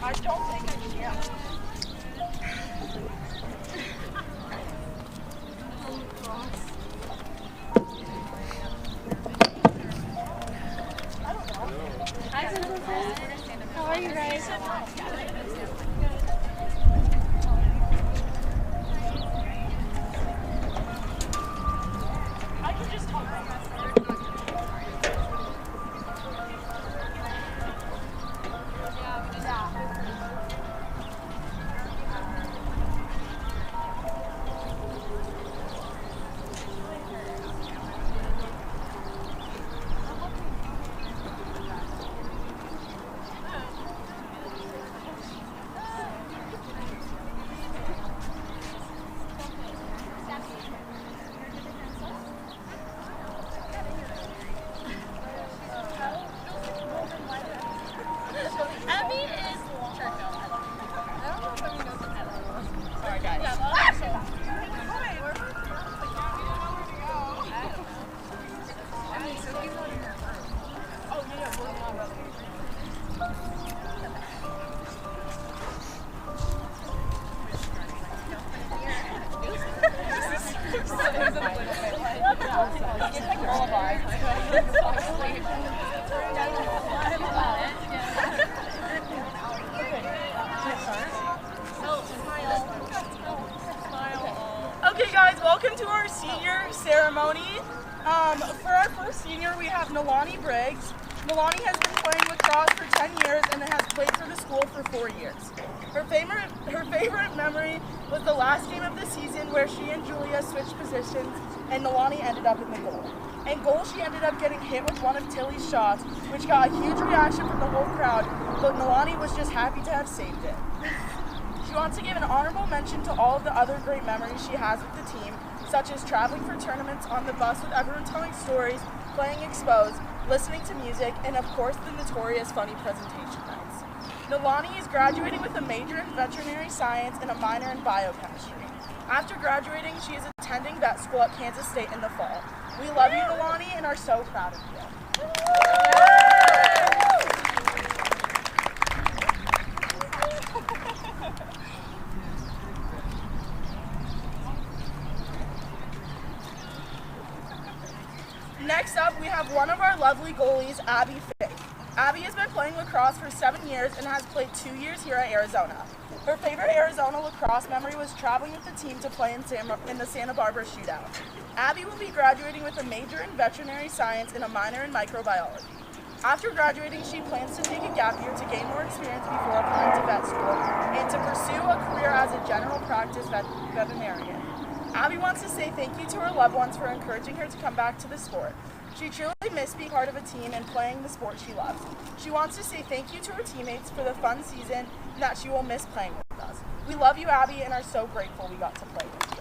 I don't think I can. How are you guys? I can just talk. Okay guys, welcome to our senior ceremony. For our first senior, we have Nalani Briggs. Nalani has been playing lacrosse for 10 years and has played for the school for 4 years. Her favorite memory was the last game of the season where she and Julia switched positions and Nalani ended up in the goal. In goal, she ended up getting hit with one of Tilly's shots, which got a huge reaction from the whole crowd, but Nalani was just happy to have saved it. She wants to give an honorable mention to all of the other great memories she has with the team, such as traveling for tournaments on the bus with everyone telling stories, playing exposed, listening to music, and of course the notorious funny presentation nights. Nalani is graduating with a major in veterinary science and a minor in biochemistry. After graduating, she is attending vet school at Kansas State in the fall. We love you, Nalani, and are so proud of you. Next up, we have one of our lovely goalies, Abby Fink. Abby has been playing lacrosse for 7 years and has played 2 years here at Arizona. Her favorite Arizona lacrosse memory was traveling with the team to play in the Santa Barbara Shootout. Abby will be graduating with a major in veterinary science and a minor in microbiology. After graduating, she plans to take a gap year to gain more experience before applying to vet school and to pursue a career as a general practice veterinarian. Abby wants to say thank you to her loved ones for encouraging her to come back to the sport. She truly missed being part of a team and playing the sport she loves. She wants to say thank you to her teammates for the fun season and that she will miss playing with us. We love you, Abby, and are so grateful we got to play with you.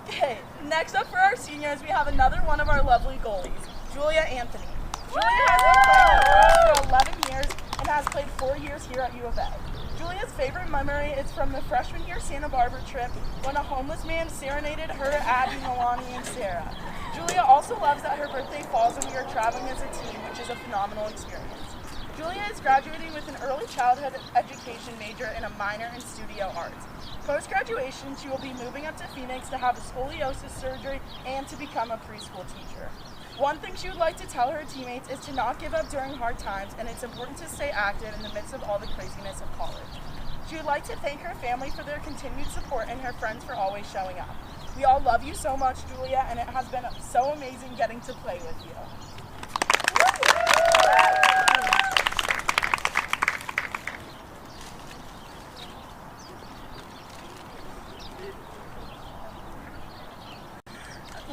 Okay, next up for our seniors, we have another one of our lovely goalies, Julia Anthony. Julia has been playing lacrosse for 11 years and has played 4 years here at U of A. Julia's favorite memory is from the freshman year Santa Barbara trip when a homeless man serenaded her, Abby, Nalani, and Sarah. Julia also loves that her birthday falls when we are traveling as a team, which is a phenomenal experience. Julia is graduating with an early childhood education major and a minor in studio arts. Post-graduation, she will be moving up to Phoenix to have a scoliosis surgery and to become a preschool teacher. One thing she would like to tell her teammates is to not give up during hard times, and it's important to stay active in the midst of all the craziness of college. She would like to thank her family for their continued support and her friends for always showing up. We all love you so much, Julia, and it has been so amazing getting to play with you.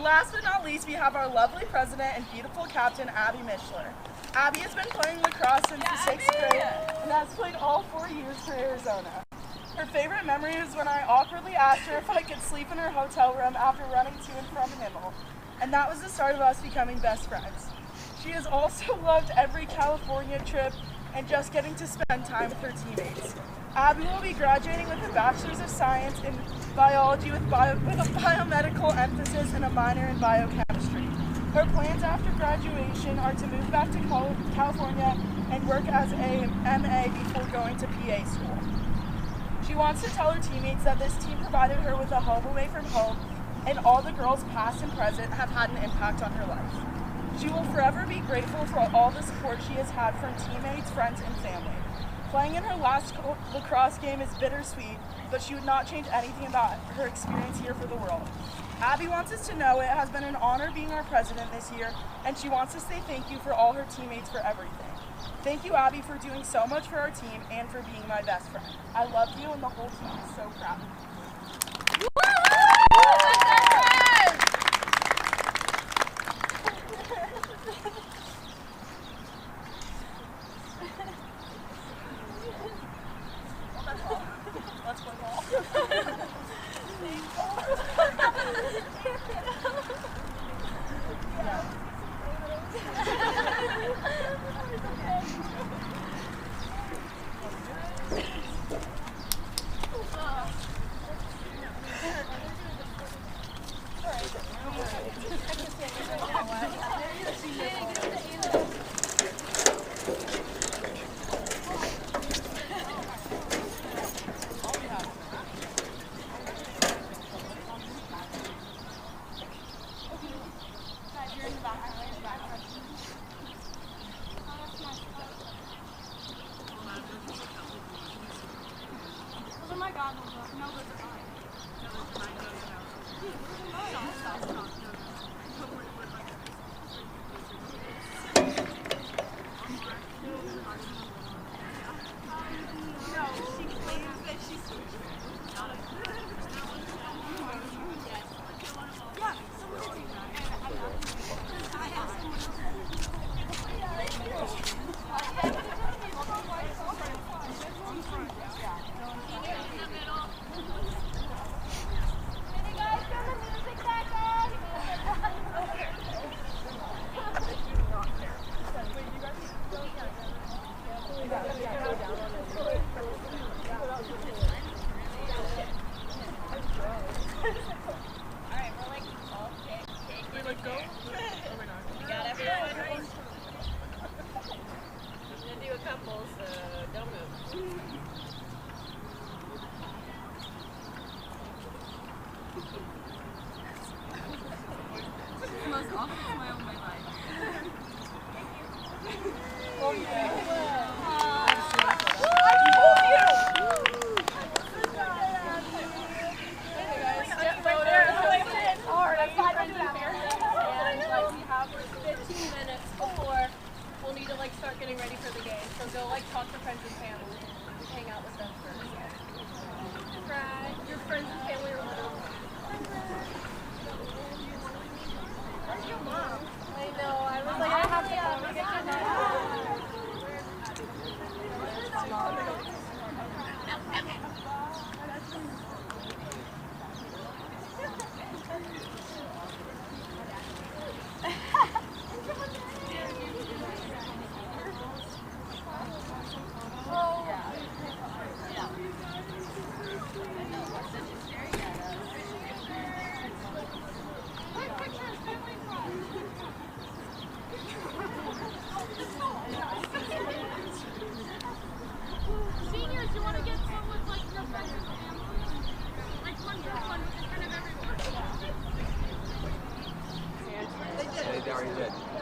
Last but not least, we have our lovely president and beautiful captain, Abby Mishler. Abby has been playing lacrosse since the 6th grade and has played all 4 years for Arizona. Her favorite memory is when I awkwardly asked her if I could sleep in her hotel room after running to and from Himmel, and that was the start of us becoming best friends. She has also loved every California trip and just getting to spend time with her teammates. Abby will be graduating with a Bachelor's of Science in biology with a biomedical emphasis and a minor in biochemistry. Her plans after graduation are to move back to California and work as a MA before going to PA school. She wants to tell her teammates that this team provided her with a home away from home, and all the girls past and present have had an impact on her life. She will forever be grateful for all the support she has had from teammates, friends, and family. Playing in her last lacrosse game is bittersweet, but she would not change anything about her experience here for the world. Abby wants us to know it has been an honor being our president this year, and she wants to say thank you for all her teammates for everything. Thank you, Abby, for doing so much for our team and for being my best friend. I love you, and the whole team is so proud of you. Let's play ball. Oh my God, no, those are mine. Start getting ready for the game, so go talk to friends and family, hang out with them first. Cry. Your friends and family are little. Where's your mom? I know. I was like, I have to go and get your mom.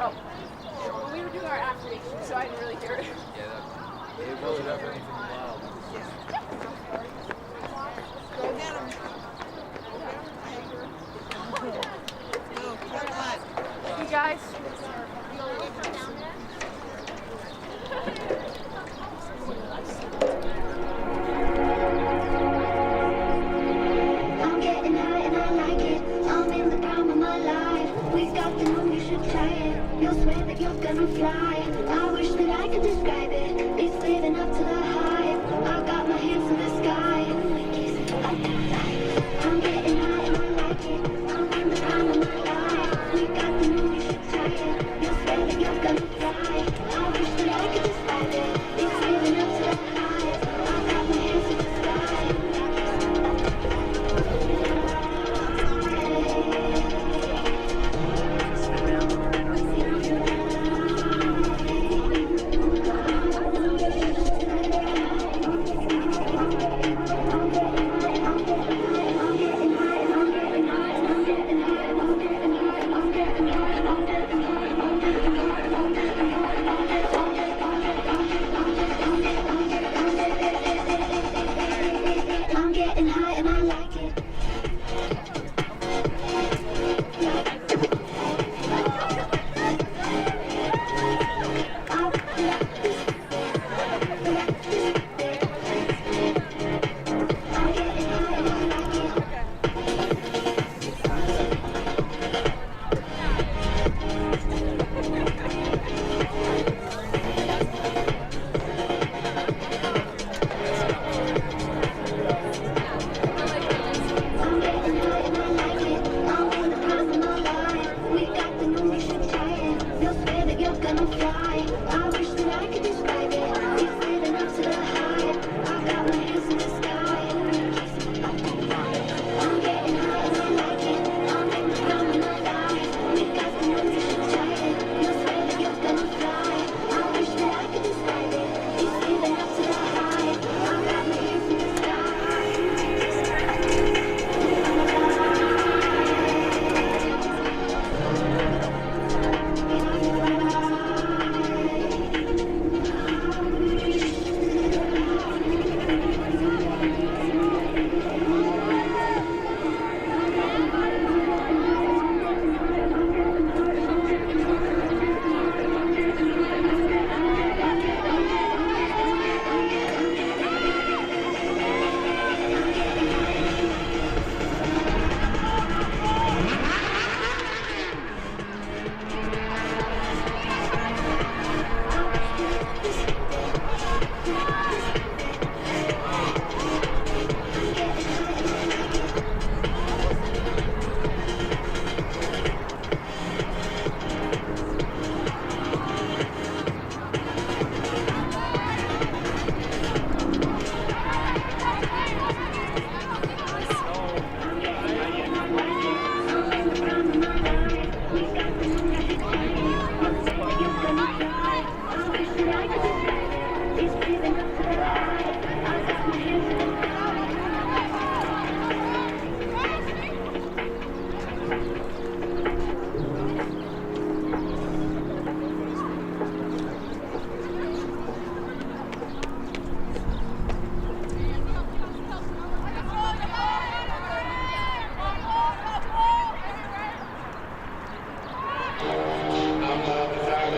Oh. Well, we were doing our activation, so I didn't really hear it. Yeah, it wasn't up anything wild. Go get him. Go, cut what? You guys. I'm getting high and I like it. I'm in the prime of my life. We got the moon, you should try it. You'll swear that you're gonna fly. I wish that I could describe it. It's living up to the hype. I got my hands in the sky. I'm getting high and I like it. I'm in the prime of my life. We got the moon, you should try it. You'll swear that you're gonna fly. I wish that I could describe it. It's living up to the hype. I got my hands in the sky.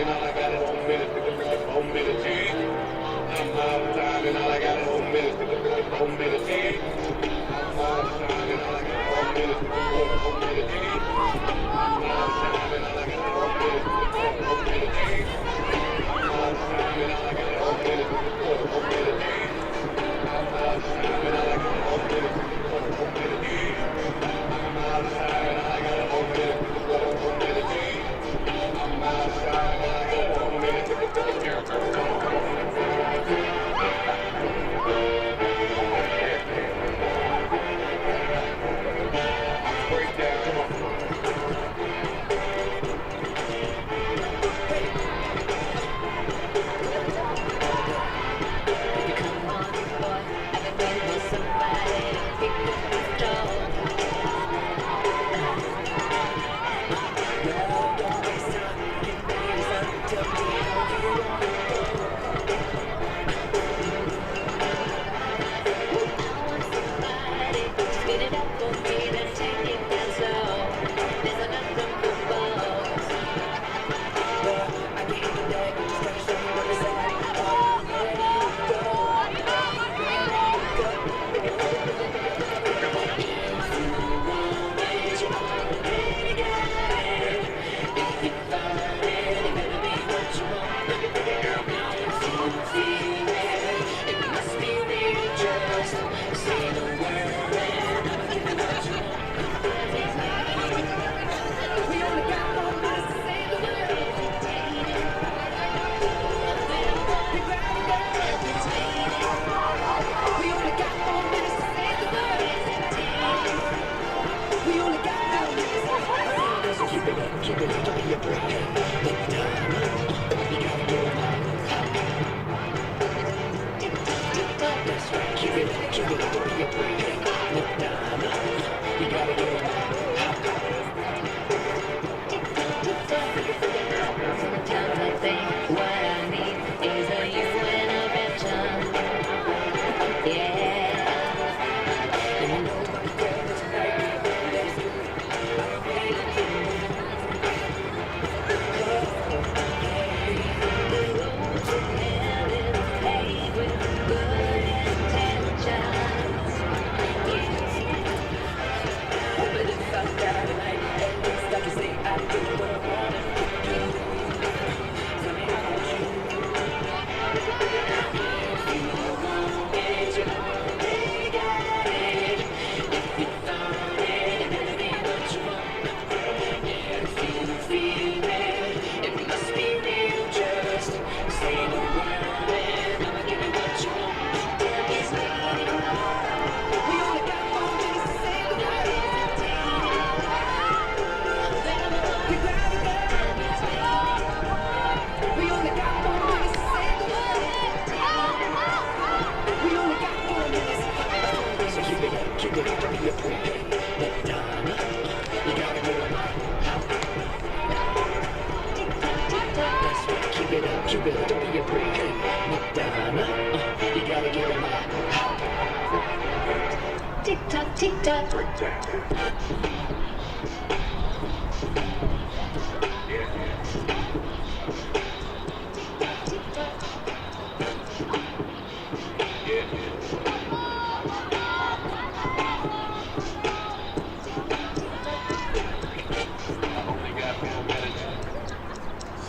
and all I got is 1 minute to go. 1 minute, I'm out of time and all I got is 1 minute to go. 1 minute, I'm out of time and all I got is 1 minute to go. 1 minute, I'm out of time and all I got is 1 minute to go. 1 minute, I'm out of time and all I got is 1 minute to go. 1 minute, I'm out of time and all I got is 1 minute to go. 1 minute, I'm out of time and all I got is 1 minute to go. 1 minute, I'm out of time and I got 1 minute to go. Come on. Break down, come on.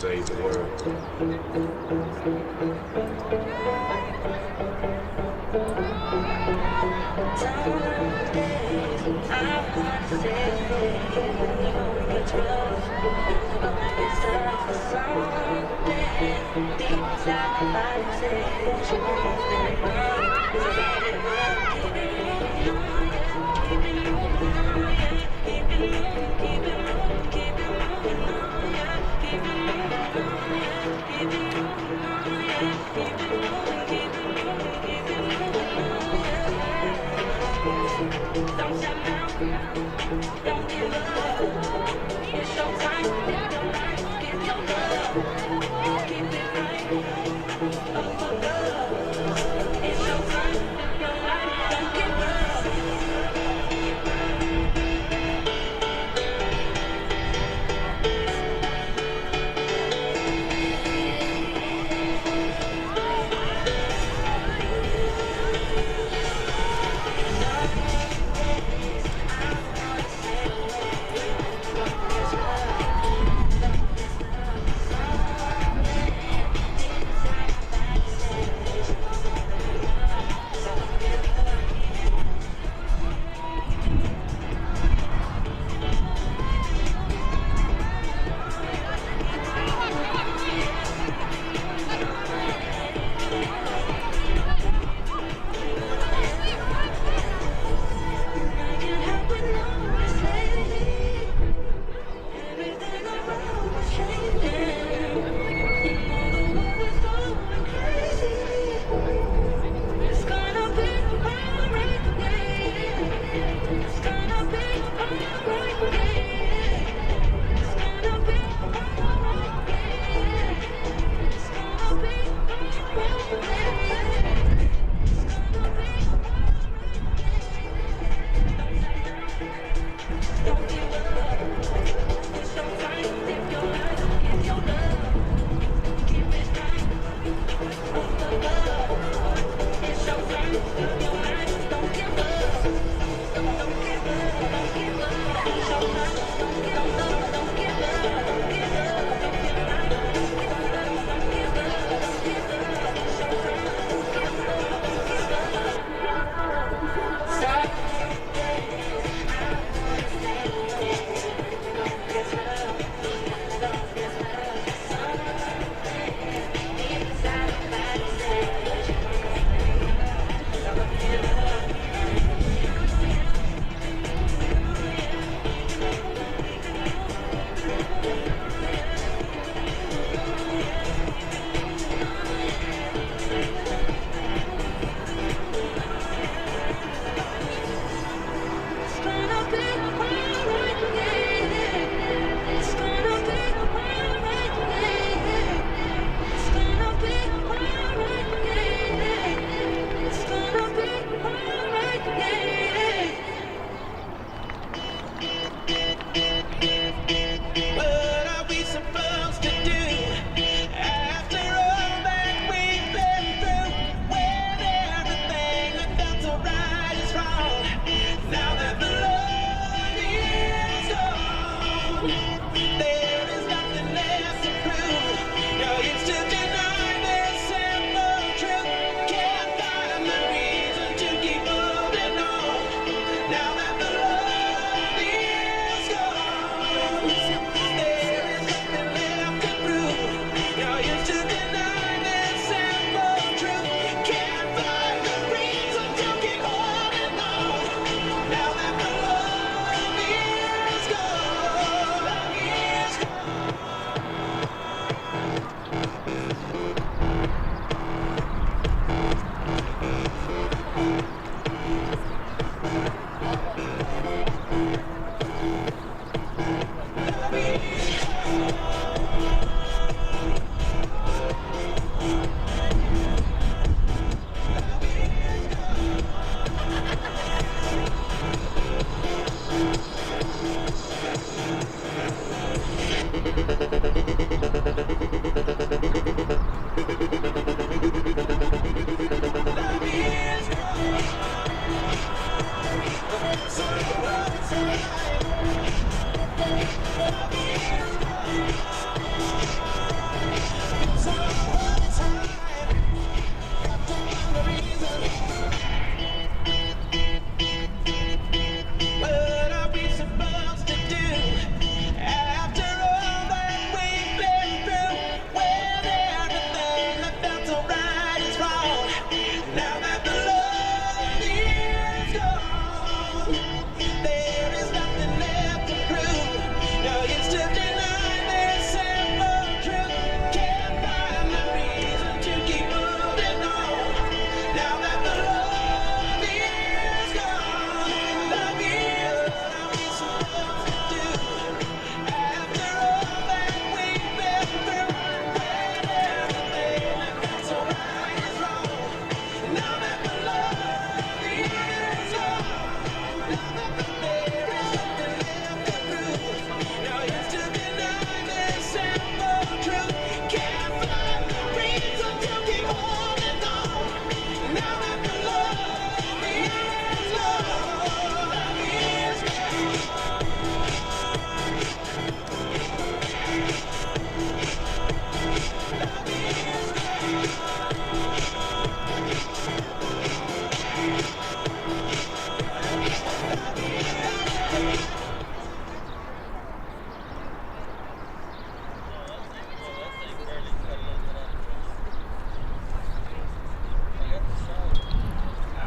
Save the world.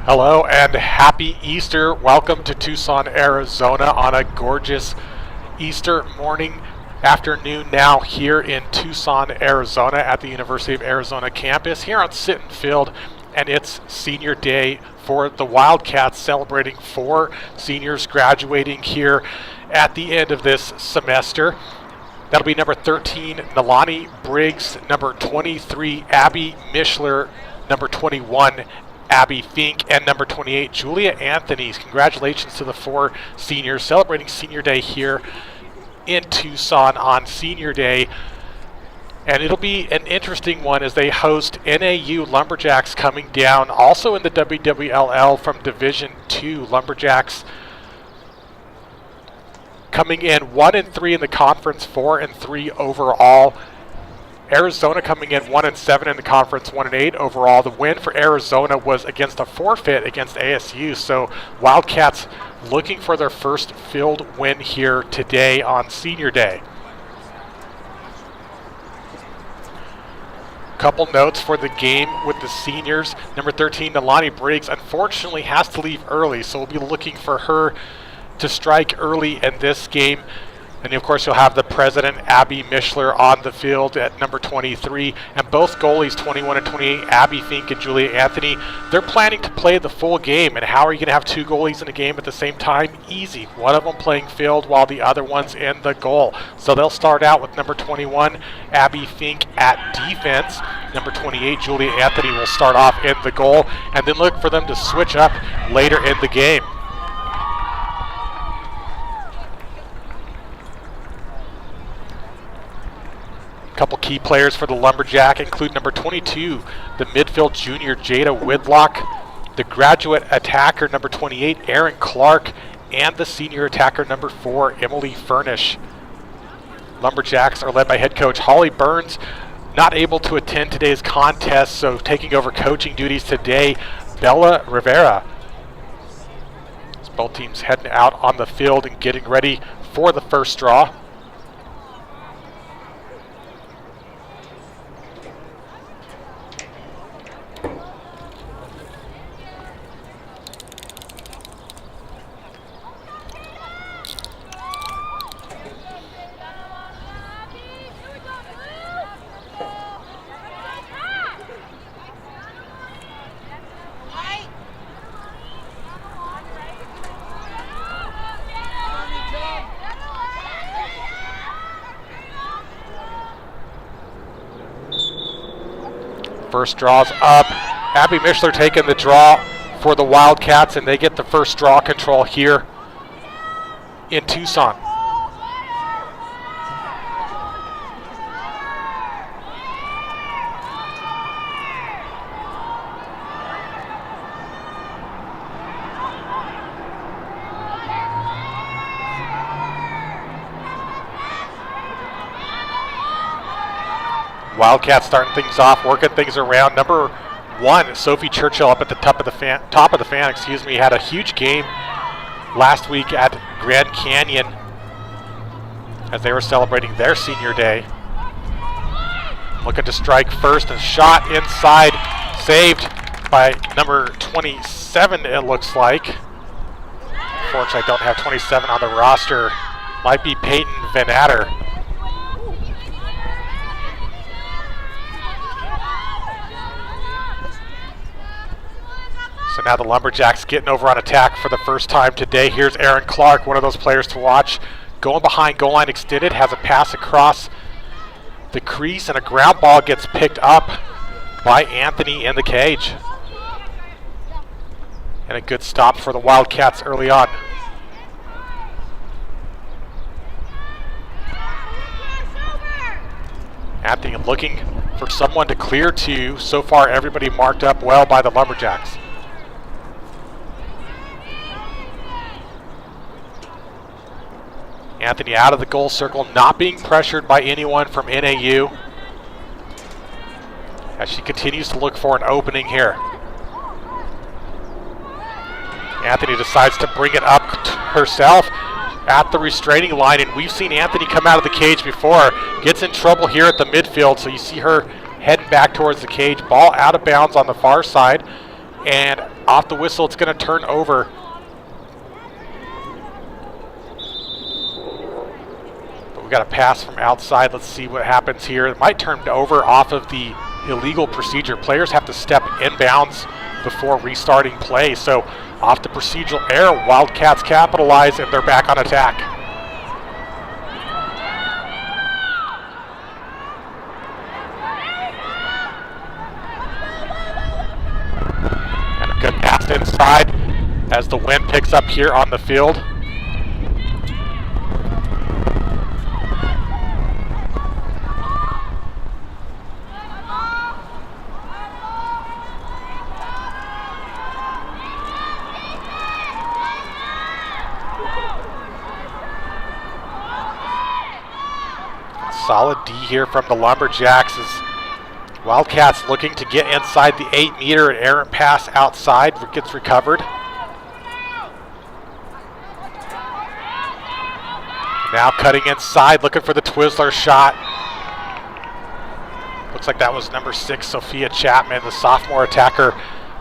Hello and happy Easter. Welcome to Tucson, Arizona on a gorgeous Easter morning, afternoon now here in Tucson, Arizona at the University of Arizona campus here on Sitton Field, and it's senior day for the Wildcats, celebrating 4 seniors graduating here at the end of this semester. That'll be number 13, Nalani Briggs, number 23, Abby Mishler, number 21, Abby Fink, and number 28, Julia Anthony's. Congratulations to the 4 seniors celebrating senior day here in Tucson on senior day. And it'll be an interesting one as they host NAU Lumberjacks coming down also in the WWLL from Division II. Lumberjacks coming in 1-3 in the conference, 4-3 overall. Arizona coming in 1-7 in the conference, 1-8 overall. The win for Arizona was against a forfeit against ASU, so Wildcats looking for their first field win here today on senior day. Couple notes for the game with the seniors. Number 13, Nalani Briggs, unfortunately has to leave early, so we'll be looking for her to strike early in this game. And of course, you'll have the president, Abby Mishler, on the field at number 23. And both goalies, 21 and 28, Abby Fink and Julia Anthony, they're planning to play the full game. And how are you going to have 2 goalies in a game at the same time? Easy. One of them playing field while the other one's in the goal. So they'll start out with number 21, Abby Fink, at defense. Number 28, Julia Anthony, will start off in the goal. And then look for them to switch up later in the game. Couple key players for the Lumberjack include number 22, the midfield junior Jada Whitlock, the graduate attacker number 28, Aaron Clark, and the senior attacker number 4, Emily Furnish. Lumberjacks are led by head coach Holly Burns, not able to attend today's contest, so taking over coaching duties today, Bella Rivera. As both teams heading out on the field and getting ready for the first draw. First draw's up. Abby Mishler taking the draw for the Wildcats, and they get the first draw control here in Tucson. Wildcats starting things off, working things around. Number 1, Sophie Churchill, up at the top of the fan, had a huge game last week at Grand Canyon as they were celebrating their senior day. Looking to strike first, and shot inside, saved by number 27, it looks like. Unfortunately, I don't have 27 on the roster. Might be Peyton Van Adder. So now the Lumberjacks getting over on attack for the first time today. Here's Aaron Clark, one of those players to watch. Going behind goal line extended, has a pass across the crease, and a ground ball gets picked up by Anthony in the cage. And a good stop for the Wildcats early on. Anthony looking for someone to clear to. So far, everybody marked up well by the Lumberjacks. Anthony out of the goal circle, not being pressured by anyone from NAU as she continues to look for an opening here. Anthony decides to bring it up herself at the restraining line, and we've seen Anthony come out of the cage before. Gets in trouble here at the midfield, so you see her heading back towards the cage. Ball out of bounds on the far side. And off the whistle, it's going to turn over. But we got a pass from outside. Let's see what happens here. It might turn over off of the illegal procedure. Players have to step inbounds before restarting play. So off the procedural error, Wildcats capitalize and they're back on attack. And a good pass inside as the wind picks up here on the field. Solid D here from the Lumberjacks as Wildcats looking to get inside the 8-meter. An errant pass outside gets recovered. Now cutting inside, looking for the Twizzler shot. Looks like that was number 6, Sophia Chapman, the sophomore attacker.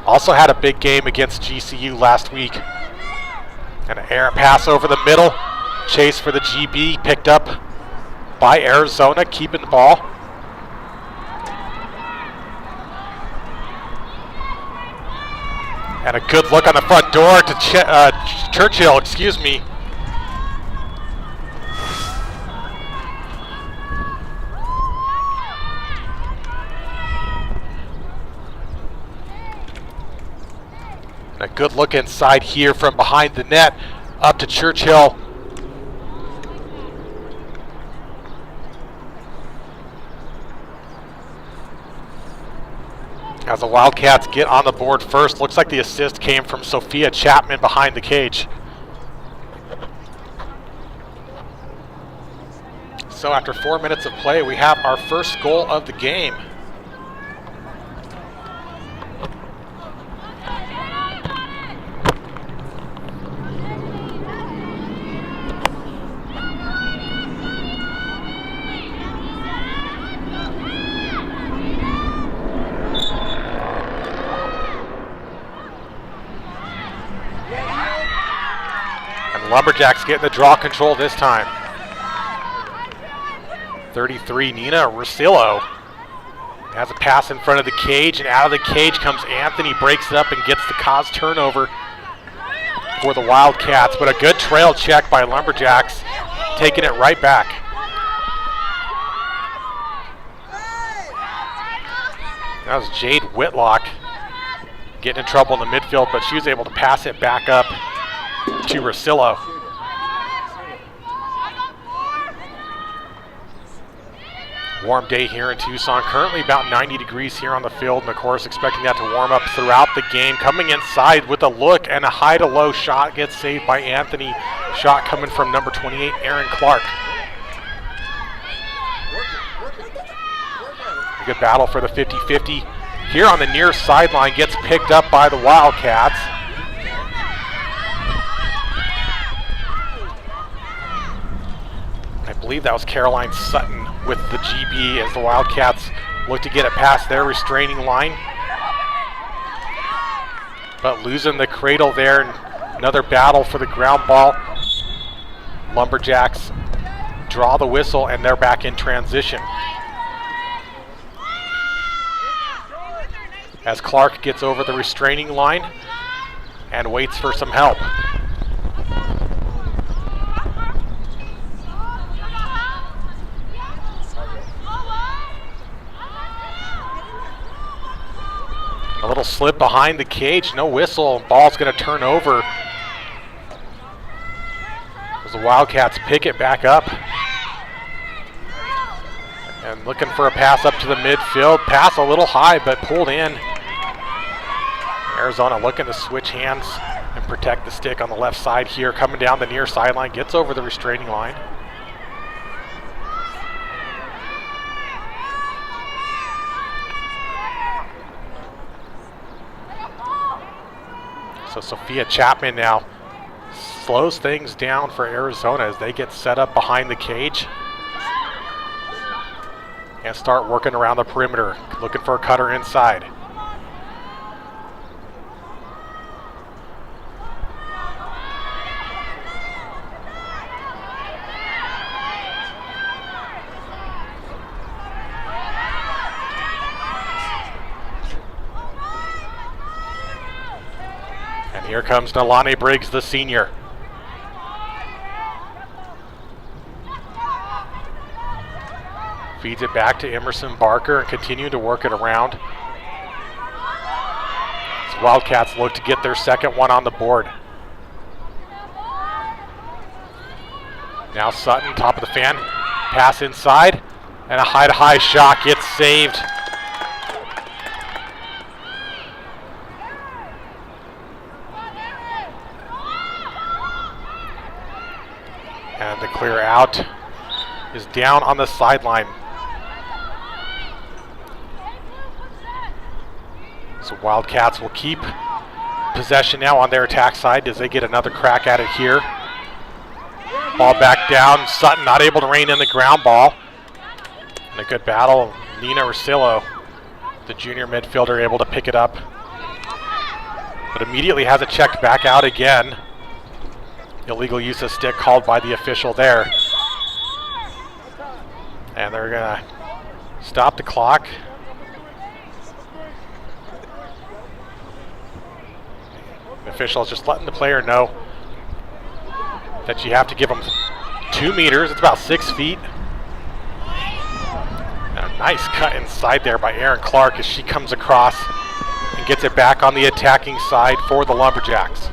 Also had a big game against GCU last week. And an errant pass over the middle. Chase for the GB, picked up by Arizona, keeping the ball. And a good look on the front door to Churchill, excuse me. And a good look inside here from behind the net, up to Churchill. As the Wildcats get on the board first, looks like the assist came from Sophia Chapman behind the cage. So after 4 minutes of play, we have our first goal of the game. Lumberjacks getting the draw control this time. 33, Nina Rosillo has a pass in front of the cage, and out of the cage comes Anthony, breaks it up and gets the cause turnover for the Wildcats. But a good trail check by Lumberjacks, taking it right back. That was Jade Whitlock getting in trouble in the midfield, but she was able to pass it back up to Rosillo. Warm day here in Tucson. Currently about 90 degrees here on the field, and of course expecting that to warm up throughout the game. Coming inside with a look and a high to low shot gets saved by Anthony. Shot coming from number 28, Aaron Clark. A good battle for the 50-50. Here on the near sideline, gets picked up by the Wildcats. I believe that was Caroline Sutton with the GB as the Wildcats look to get it past their restraining line. But losing the cradle there. Another battle for the ground ball. Lumberjacks draw the whistle and they're back in transition. As Clark gets over the restraining line and waits for some help. A little slip behind the cage, no whistle, ball's going to turn over as the Wildcats pick it back up. And looking for a pass up to the midfield. Pass a little high, but pulled in. Arizona looking to switch hands and protect the stick on the left side here. Coming down the near sideline, gets over the restraining line. So Sophia Chapman now slows things down for Arizona as they get set up behind the cage and start working around the perimeter, looking for a cutter inside. Here comes Nalani Briggs, the senior. Feeds it back to Emerson Barker and continue to work it around. As Wildcats look to get their second one on the board. Now Sutton, top of the fan, pass inside, and a high-to-high shot gets saved. And the clear out is down on the sideline. So Wildcats will keep possession now on their attack side as they get another crack at it here. Ball back down. Sutton not able to rein in the ground ball. And a good battle. Nina Rosillo, the junior midfielder, able to pick it up. But immediately has it checked back out again. Illegal use of stick called by the official there. And they're going to stop the clock. The official is just letting the player know that you have to give them 2 meters. It's about 6 feet. And a nice cut inside there by Erin Clark as she comes across and gets it back on the attacking side for the Lumberjacks.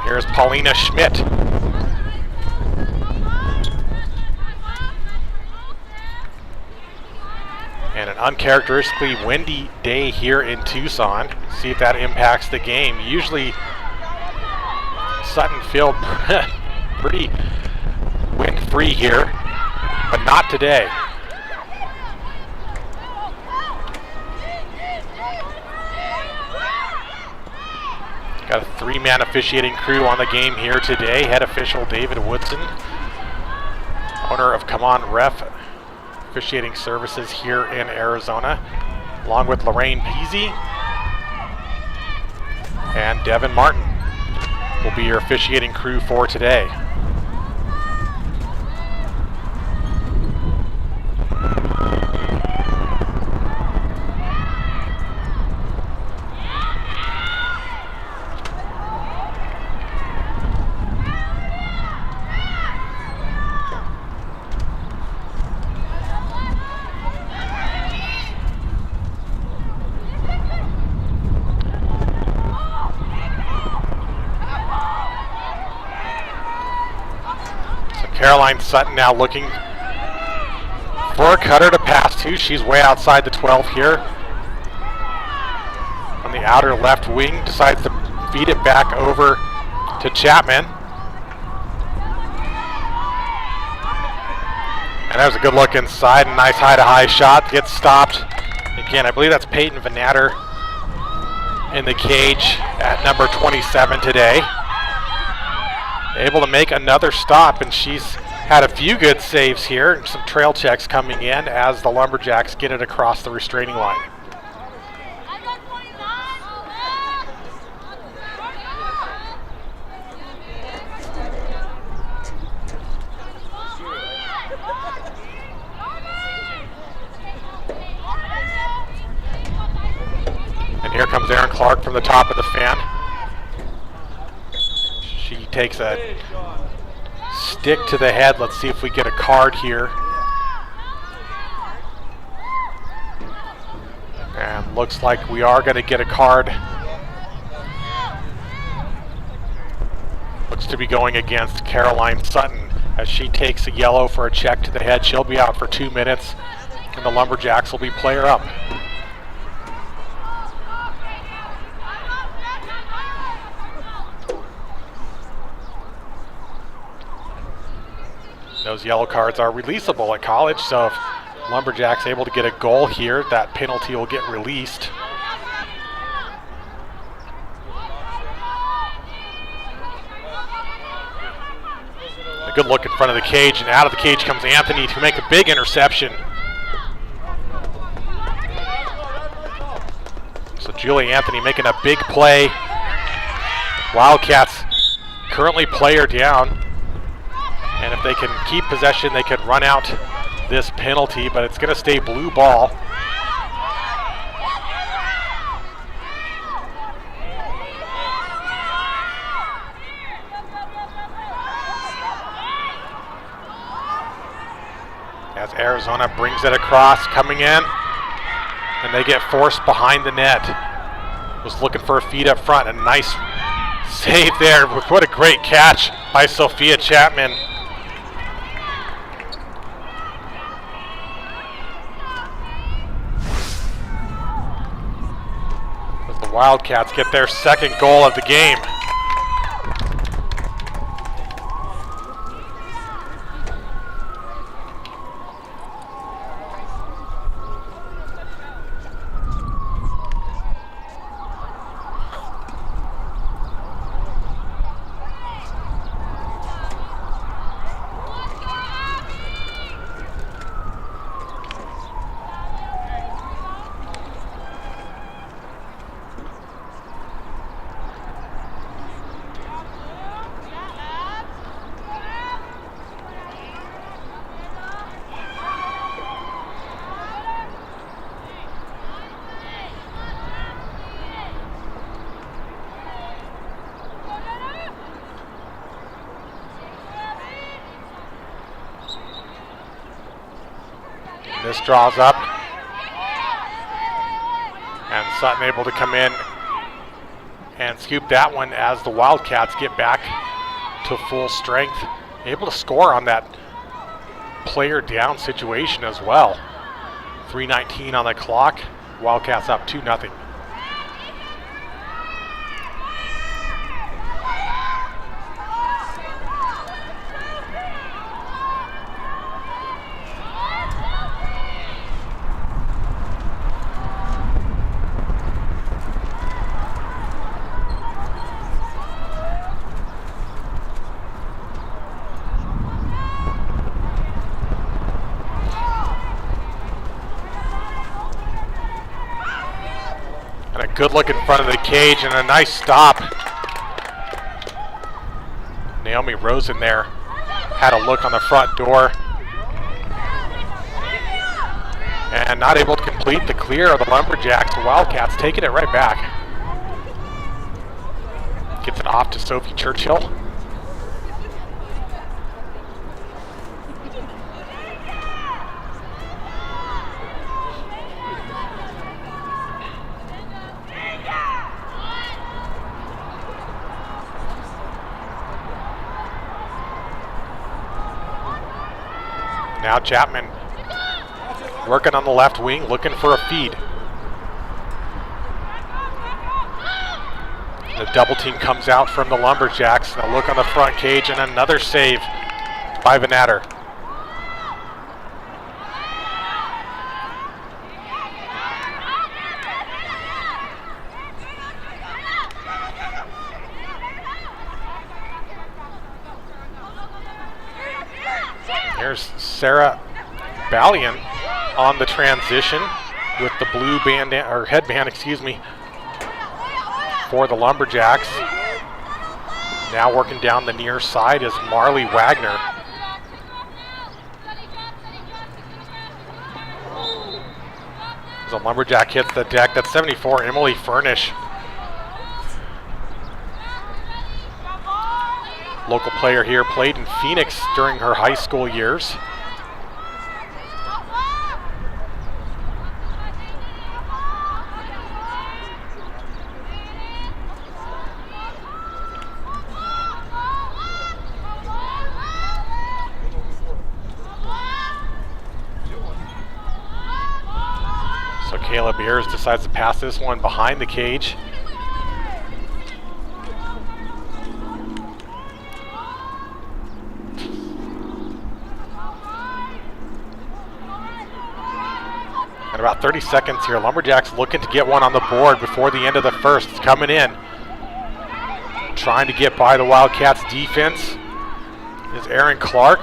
Here's Paulina Schmidt. And an uncharacteristically windy day here in Tucson. See if that impacts the game. Usually Sutton Field pretty wind-free here, but not today. Got a 3-man officiating crew on the game here today. Head official David Woodson, owner of Come On Ref Officiating Services here in Arizona, along with Lorraine Peasy and Devin Martin will be your officiating crew for today. Caroline Sutton now looking for a cutter to pass to. She's way outside the 12 here. On the outer left wing, decides to feed it back over to Chapman. And that was a good look inside. A nice high-to-high shot. Gets stopped. Again, I believe that's Peyton Vanatter in the cage at number 27 today. Able to make another stop, and she's had a few good saves here and some trail checks coming in as the Lumberjacks get it across the restraining line. And here comes Erin Clark from the top of the fan. She takes a stick to the head. Let's see if we get a card here. And looks like we are going to get a card. Looks to be going against Caroline Sutton as she takes a yellow for a check to the head. She'll be out for 2 minutes, and the Lumberjacks will be player up. Those yellow cards are releasable at college, so if Lumberjacks able to get a goal here, that penalty will get released. A good look in front of the cage, and out of the cage comes Anthony to make a big interception. So Julie Anthony making a big play. Wildcats currently player down. And if they can keep possession, they could run out this penalty, but it's going to stay blue ball. as Arizona brings it across, coming in, and they get forced behind the net. Was looking for a feed up front, a nice save there. What a great catch by Sophia Chapman. As the Wildcats get their second goal of the game. This draws up, and Sutton able to come in and scoop that one as the Wildcats get back to full strength. Able to score on that player down situation as well. 3:19 on the clock. Wildcats up 2-0. Good look in front of the cage and a nice stop. Naomi Rosen there had a look on the front door and not able to complete the clear of the Lumberjacks. The Wildcats taking it right back. Gets it off to Sophie Churchill. Now Chapman working on the left wing, looking for a feed. The double team comes out from the Lumberjacks. A look on the front cage and another save by Vanatter. Here's Sarah Ballion on the transition with the blue headband, for the Lumberjacks. Now working down the near side is Marley Wagner. As a Lumberjack hits the deck, that's 74, Emily Furnish. Local player here, played in Phoenix during her high school years. So Kayla Beers decides to pass this one behind the cage. And about 30 seconds here. Lumberjacks looking to get one on the board before the end of the first. It's coming in. Trying to get by the Wildcats defense is Erin Clark.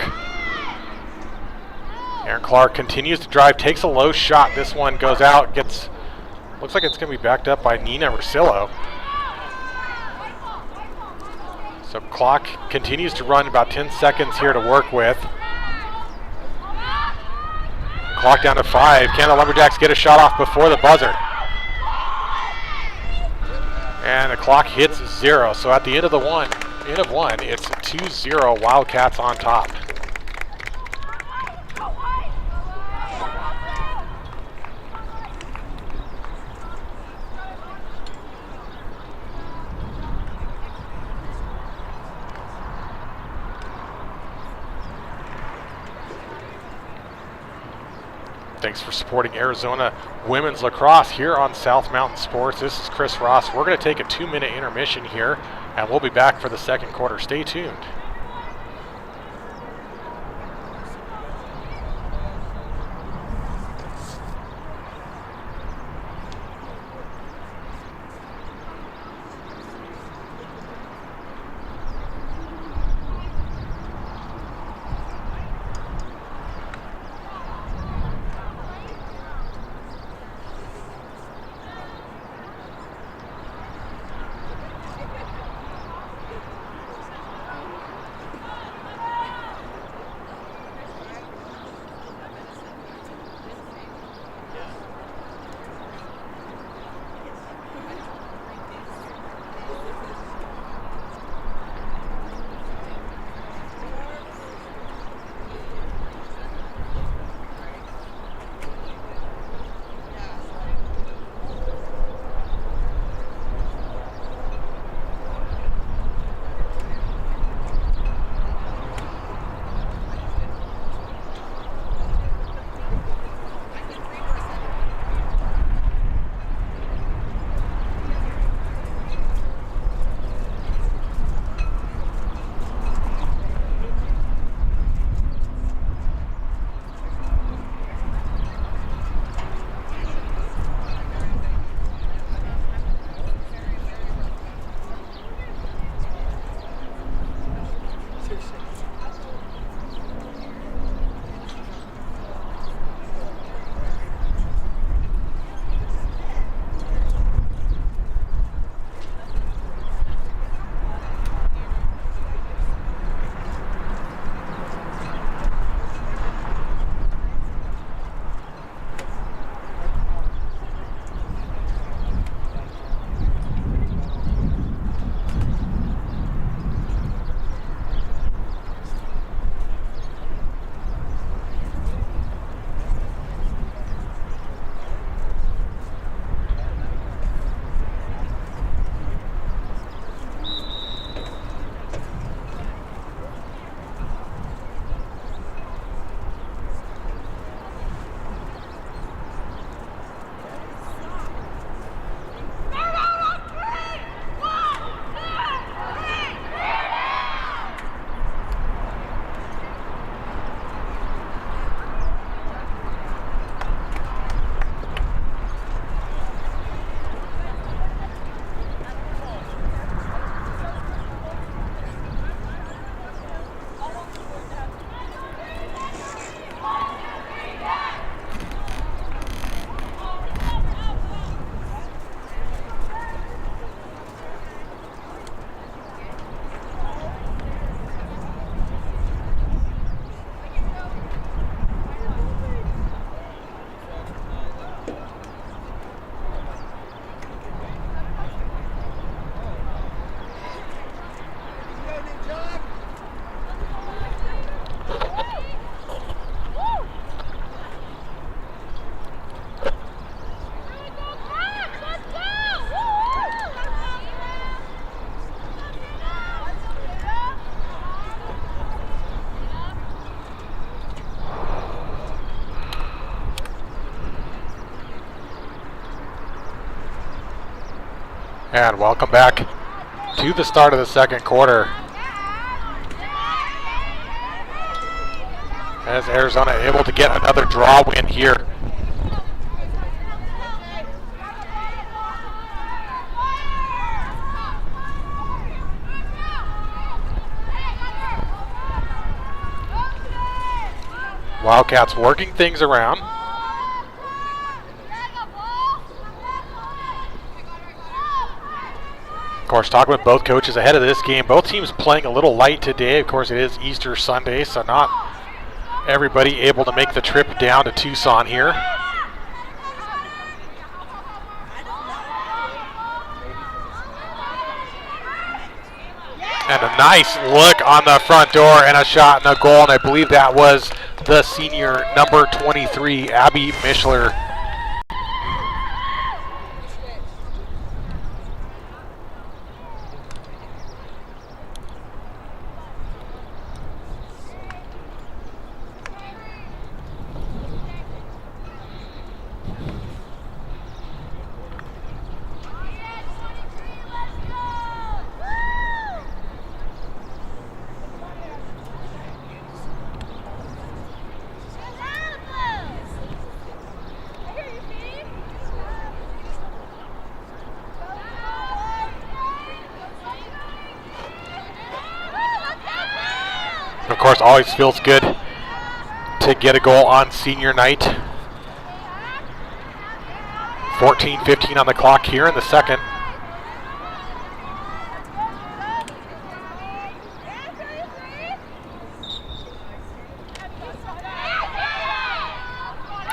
Erin Clark continues to drive, takes a low shot. This one goes out, looks like it's going to be backed up by Nina Rosillo. So clock continues to run, about 10 seconds here to work with. Clock down to 5. Can the Lumberjacks get a shot off before the buzzer? And the clock hits 0. So at the end of one, it's 2-0 Wildcats on top. Thanks for supporting Arizona Women's Lacrosse here on South Mountain Sports. This is Chris Ross. We're going to take a 2-minute intermission here, and we'll be back for the second quarter. Stay tuned. And welcome back to the start of the second quarter, as Arizona able to get another draw win here. Wildcats working things around. Of course, talking with both coaches ahead of this game, both teams playing a little light today. Of course, it is Easter Sunday, so not everybody able to make the trip down to Tucson here. And a nice look on the front door and a shot and a goal, and I believe that was the senior number 23, Abby Mischler. Of course, always feels good to get a goal on senior night. 14:15 on the clock here in the second.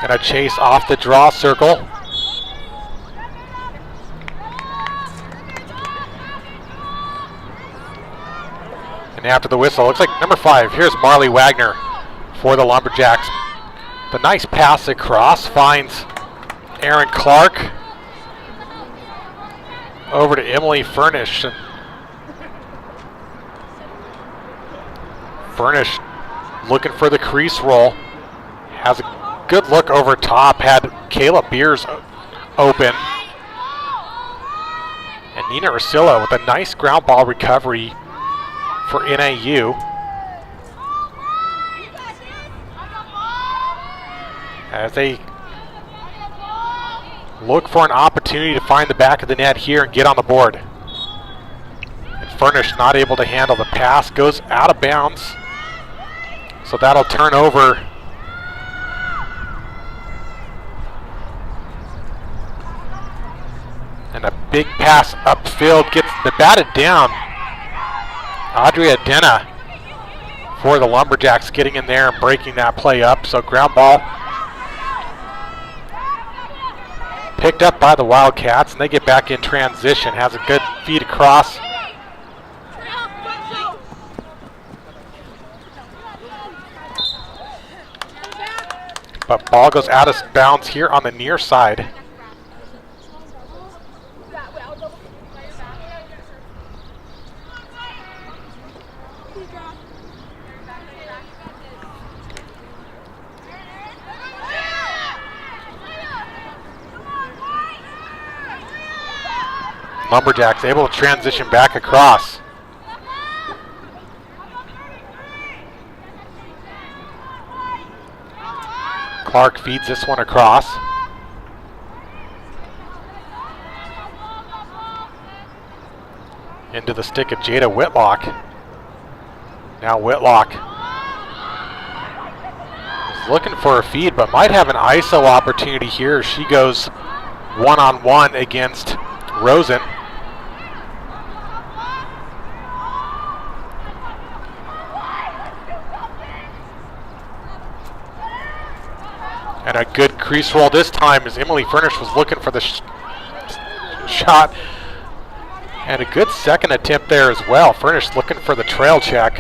And a chase off the draw circle. And after the whistle, looks like number 5. Here's Marley Wagner for the Lumberjacks. The nice pass across finds Aaron Clark over to Emily Furnish. And Furnish looking for the crease roll. Has a good look over top. Had Kayla Beers open. And Nina Ursillo with a nice ground ball recovery for NAU. As they look for an opportunity to find the back of the net here and get on the board. And Furnish not able to handle the pass, goes out of bounds. So that'll turn over. And a big pass upfield gets the batted down. Adria Denna for the Lumberjacks getting in there and breaking that play up. So ground ball picked up by the Wildcats, and they get back in transition. Has a good feed across. But ball goes out of bounds here on the near side. Lumberjacks able to transition back across. Clark feeds this one across. Into the stick of Jada Whitlock. Now Whitlock is looking for a feed, but might have an ISO opportunity here. She goes one-on-one against Rosen. And a good crease roll this time as Emily Furnish was looking for the shot. And a good second attempt there as well. Furnish looking for the trail check.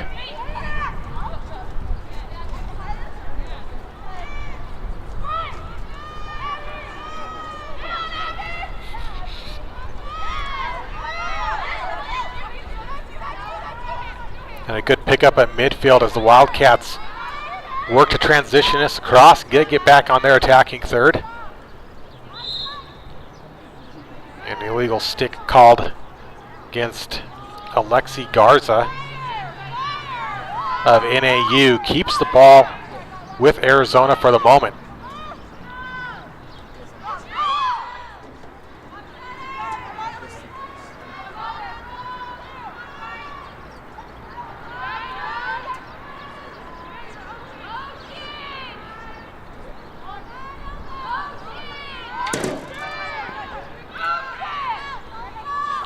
And a good pickup at midfield as the Wildcats work to transition this across, get back on their attacking third. An illegal stick called against Alexi Garza of NAU. Keeps the ball with Arizona for the moment.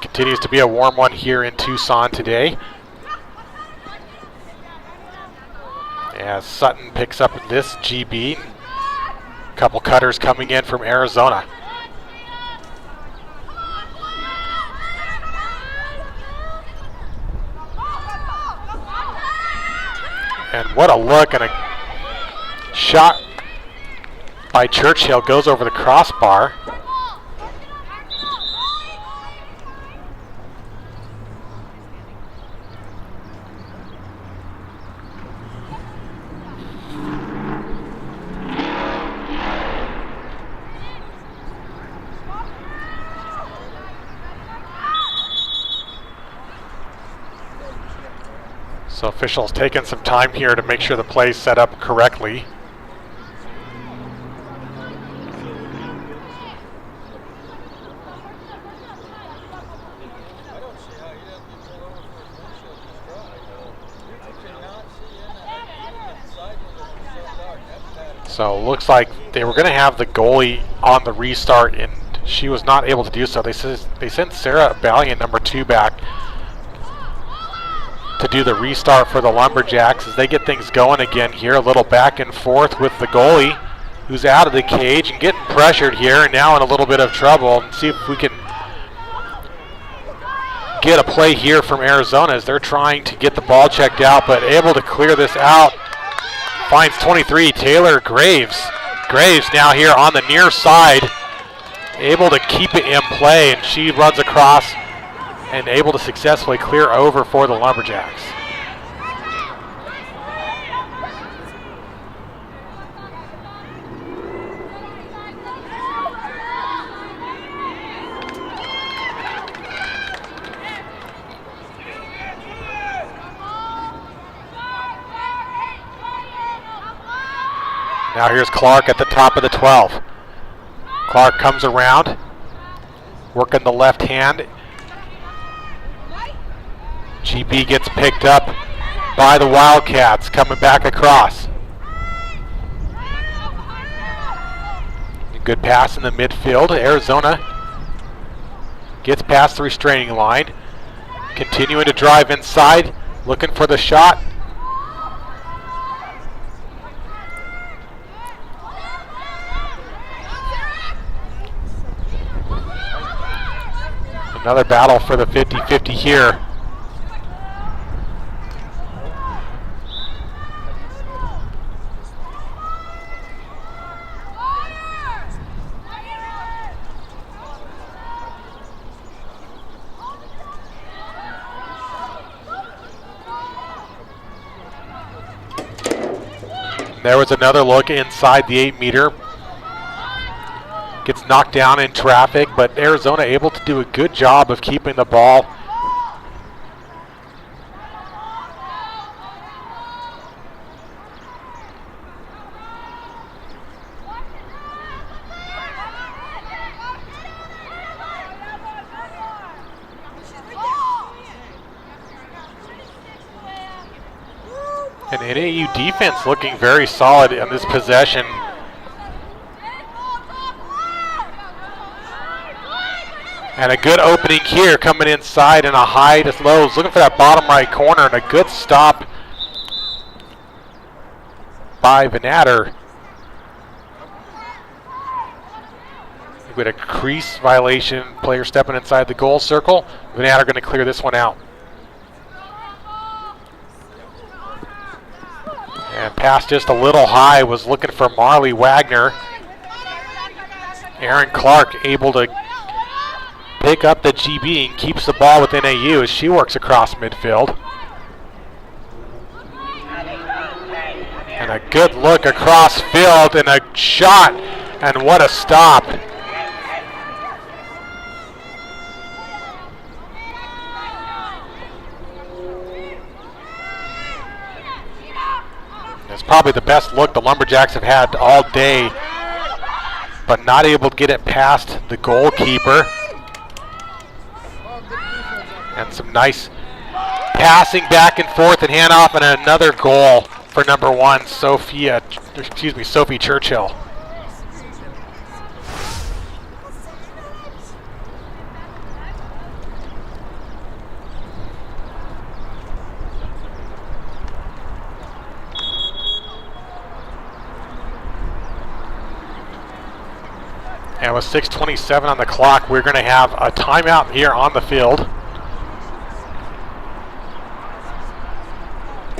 Continues to be a warm one here in Tucson today. As Sutton picks up this GB. A couple cutters coming in from Arizona. And what a look, and a shot by Churchill goes over the crossbar. So officials taking some time here to make sure the play's set up correctly. So looks like they were going to have the goalie on the restart, and she was not able to do so. They sent Sarah Valiant, number 2, back to do the restart for the Lumberjacks as they get things going again here. A little back and forth with the goalie, who's out of the cage and getting pressured here, and now in a little bit of trouble. And see if we can get a play here from Arizona as they're trying to get the ball checked out, but able to clear this out. Finds 23, Taylor Graves. Graves now here on the near side, able to keep it in play, and she runs across and able to successfully clear over for the Lumberjacks. Now here's Clark at the top of the 12. Clark comes around, working the left hand. GB gets picked up by the Wildcats, coming back across. A good pass in the midfield. Arizona gets past the restraining line, continuing to drive inside, looking for the shot. Another battle for the 50-50 here. There was another look inside the 8-meter. Gets knocked down in traffic, but Arizona able to do a good job of keeping the ball. And NAU defense looking very solid in this possession. And a good opening here, coming inside in a high to lows, looking for that bottom right corner, and a good stop by Vanatter. We had a crease violation, player stepping inside the goal circle. Vanatter going to clear this one out. And pass just a little high, was looking for Marley Wagner. Aaron Clark able to pick up the GB and keeps the ball with NAU as she works across midfield. And a good look across field and a shot, and what a stop. It's probably the best look the Lumberjacks have had all day, but not able to get it past the goalkeeper. And some nice passing back and forth and handoff, and another goal for number 1, Sophie Churchill. And with 6:27 on the clock, we're going to have a timeout here on the field,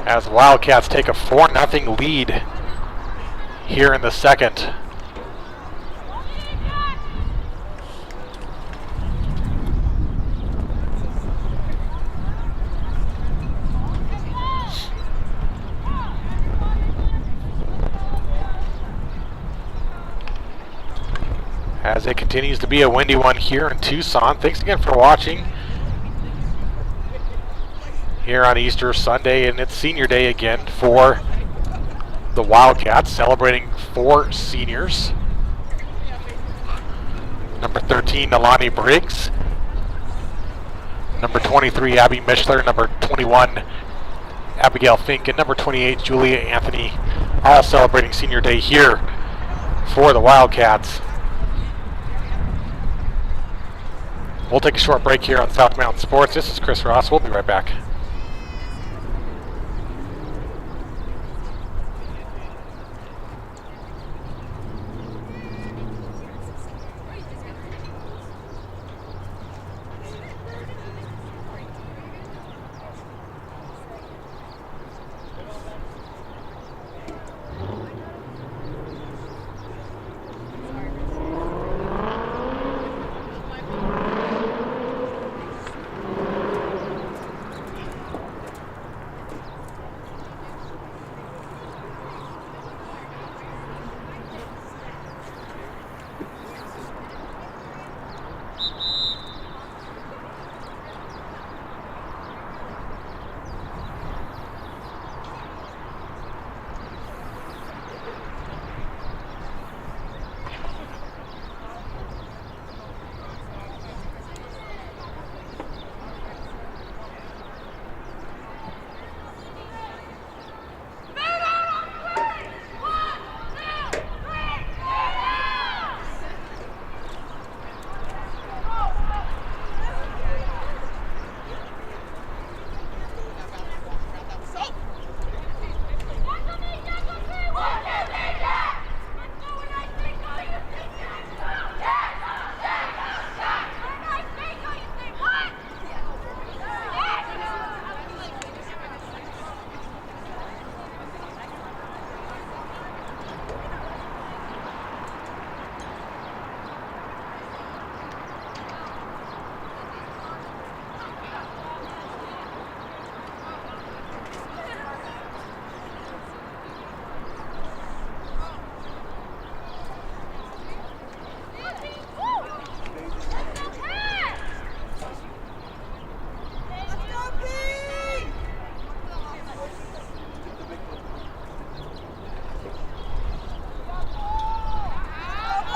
as Wildcats take a 4-0 lead here in the second. As it continues to be a windy one here in Tucson. Thanks again for watching here on Easter Sunday, and it's senior day again for the Wildcats, celebrating 4 seniors. Number 13, Nalani Briggs. Number 23, Abby Mishler. Number 21, Abigail Fink. And number 28, Julia Anthony all celebrating Senior Day here for the Wildcats. We'll take a short break here on South Mountain Sports. This is Chris Ross. We'll be right back.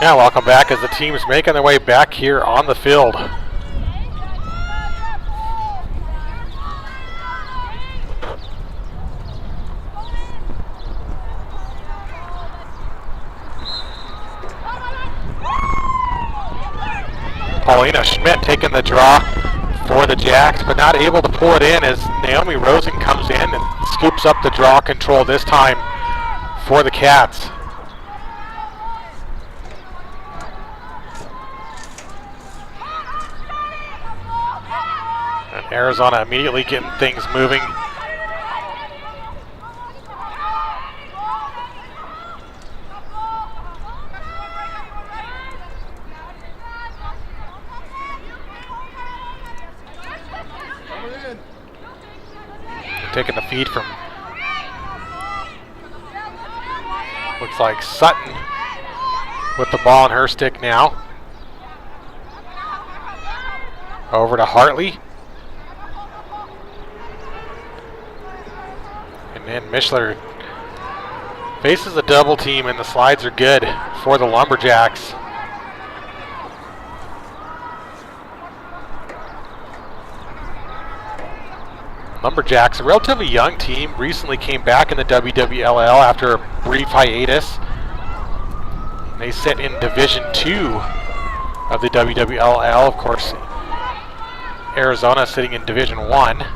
Yeah, welcome back as the team is making their way back here on the field. Paulina Schmidt taking the draw for the Jacks, but not able to pull it in as Naomi Rosen comes in and scoops up the draw control this time for the Cats. And Arizona immediately getting things moving. Taking the feed from, looks like Sutton with the ball in her stick now. Over to Hartley. And then Mischler faces a double team and the slides are good for the Lumberjacks. Lumberjacks, a relatively young team, recently came back in the WWLL after a brief hiatus. They sit in Division II of the WWLL. Of course, Arizona sitting in Division I.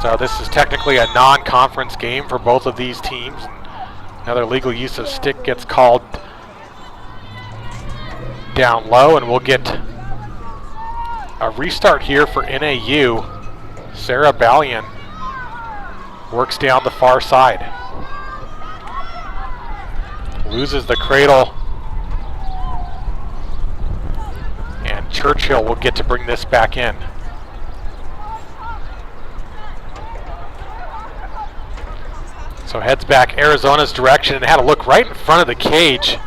So this is technically a non-conference game for both of these teams. Another legal use of stick gets called down low, and we'll get a restart here for NAU. Sarah Ballion works down the far side. Loses the cradle. And Churchill will get to bring this back in. So heads back Arizona's direction and had a look right in front of the cage.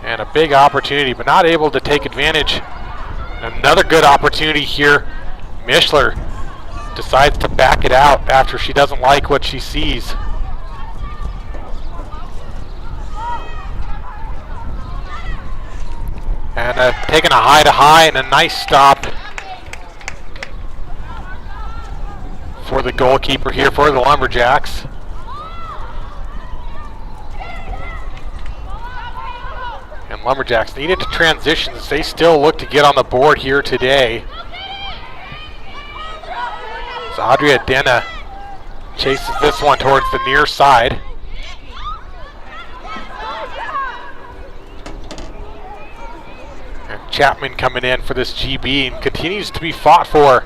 And a big opportunity, but not able to take advantage. Another good opportunity here. Mischler decides to back it out after she doesn't like what she sees. And taking a high to high and a nice stop for the goalkeeper here for the Lumberjacks. And Lumberjacks needed to transition as they still look to get on the board here today. So Adria Dena chases this one towards the near side. And Chapman coming in for this GB and continues to be fought for.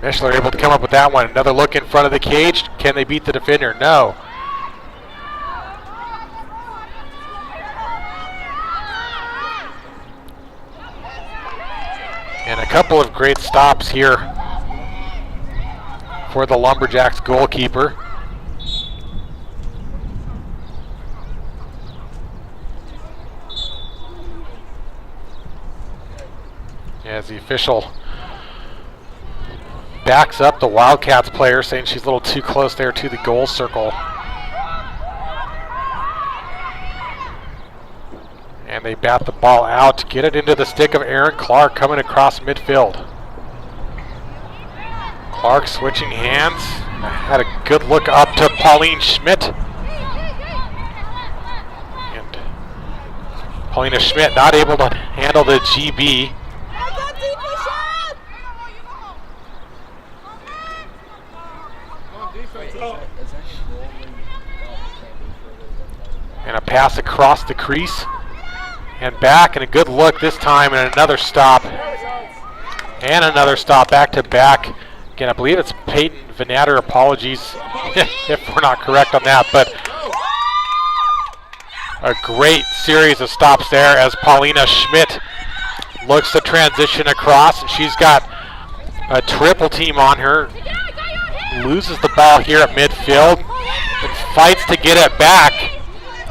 Mischler able to come up with that one. Another look in front of the cage. Can they beat the defender? No. And a couple of great stops here for the Lumberjacks goalkeeper. As the official backs up the Wildcats player, saying she's a little too close there to the goal circle. And they bat the ball out to get it into the stick of Aaron Clark coming across midfield. Clark switching hands. Had a good look up to Pauline Schmidt. And Paulina Schmidt not able to handle the GB. And a pass across the crease and back, and a good look this time, and another stop and another stop back to back. Again, I believe it's Peyton Vanatter. Apologies if we're not correct on that, but a great series of stops there as Paulina Schmidt looks to transition across, and she's got a triple team on her. Loses the ball here at midfield and fights to get it back.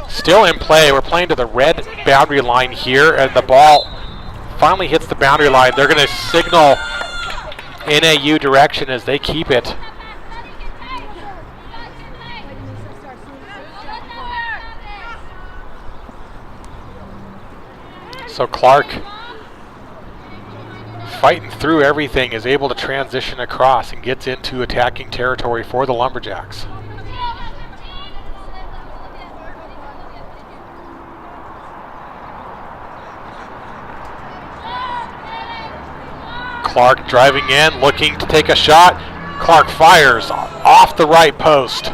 Still in play. We're playing to the red boundary line here, and the ball finally hits the boundary line. They're going to signal NAU direction as they keep it. So Clark, fighting through everything, is able to transition across and gets into attacking territory for the Lumberjacks. Clark driving in, looking to take a shot. Clark fires off the right post.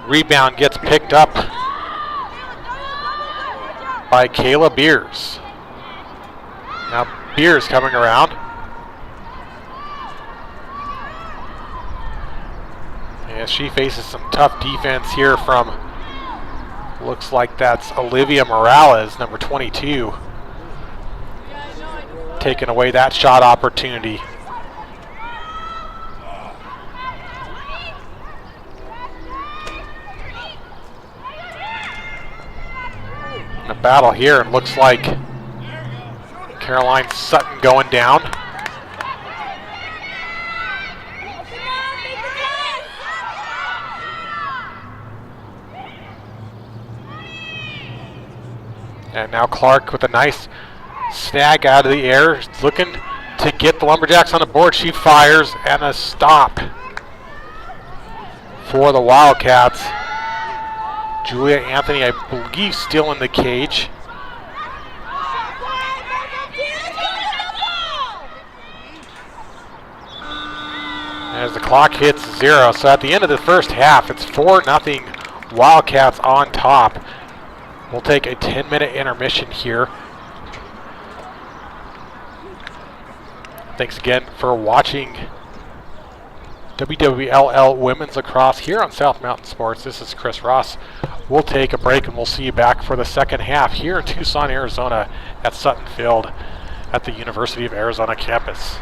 Rebound gets picked up by Kayla Beers. Now Beers coming around. As she faces some tough defense here from, looks like that's Olivia Morales, number 22. Taking away that shot opportunity. A battle here, it looks like Caroline Sutton going down. And now Clark with a nice snag out of the air, looking to get the Lumberjacks on the board. She fires, and a stop for the Wildcats. Julia Anthony, I believe, still in the cage. As the clock hits 0, so at the end of the first half, it's 4-0 Wildcats on top. We'll take a 10-minute intermission here. Thanks again for watching WWLL Women's Lacrosse here on South Mountain Sports. This is Chris Ross. We'll take a break and we'll see you back for the second half here in Tucson, Arizona at Sutton Field at the University of Arizona campus.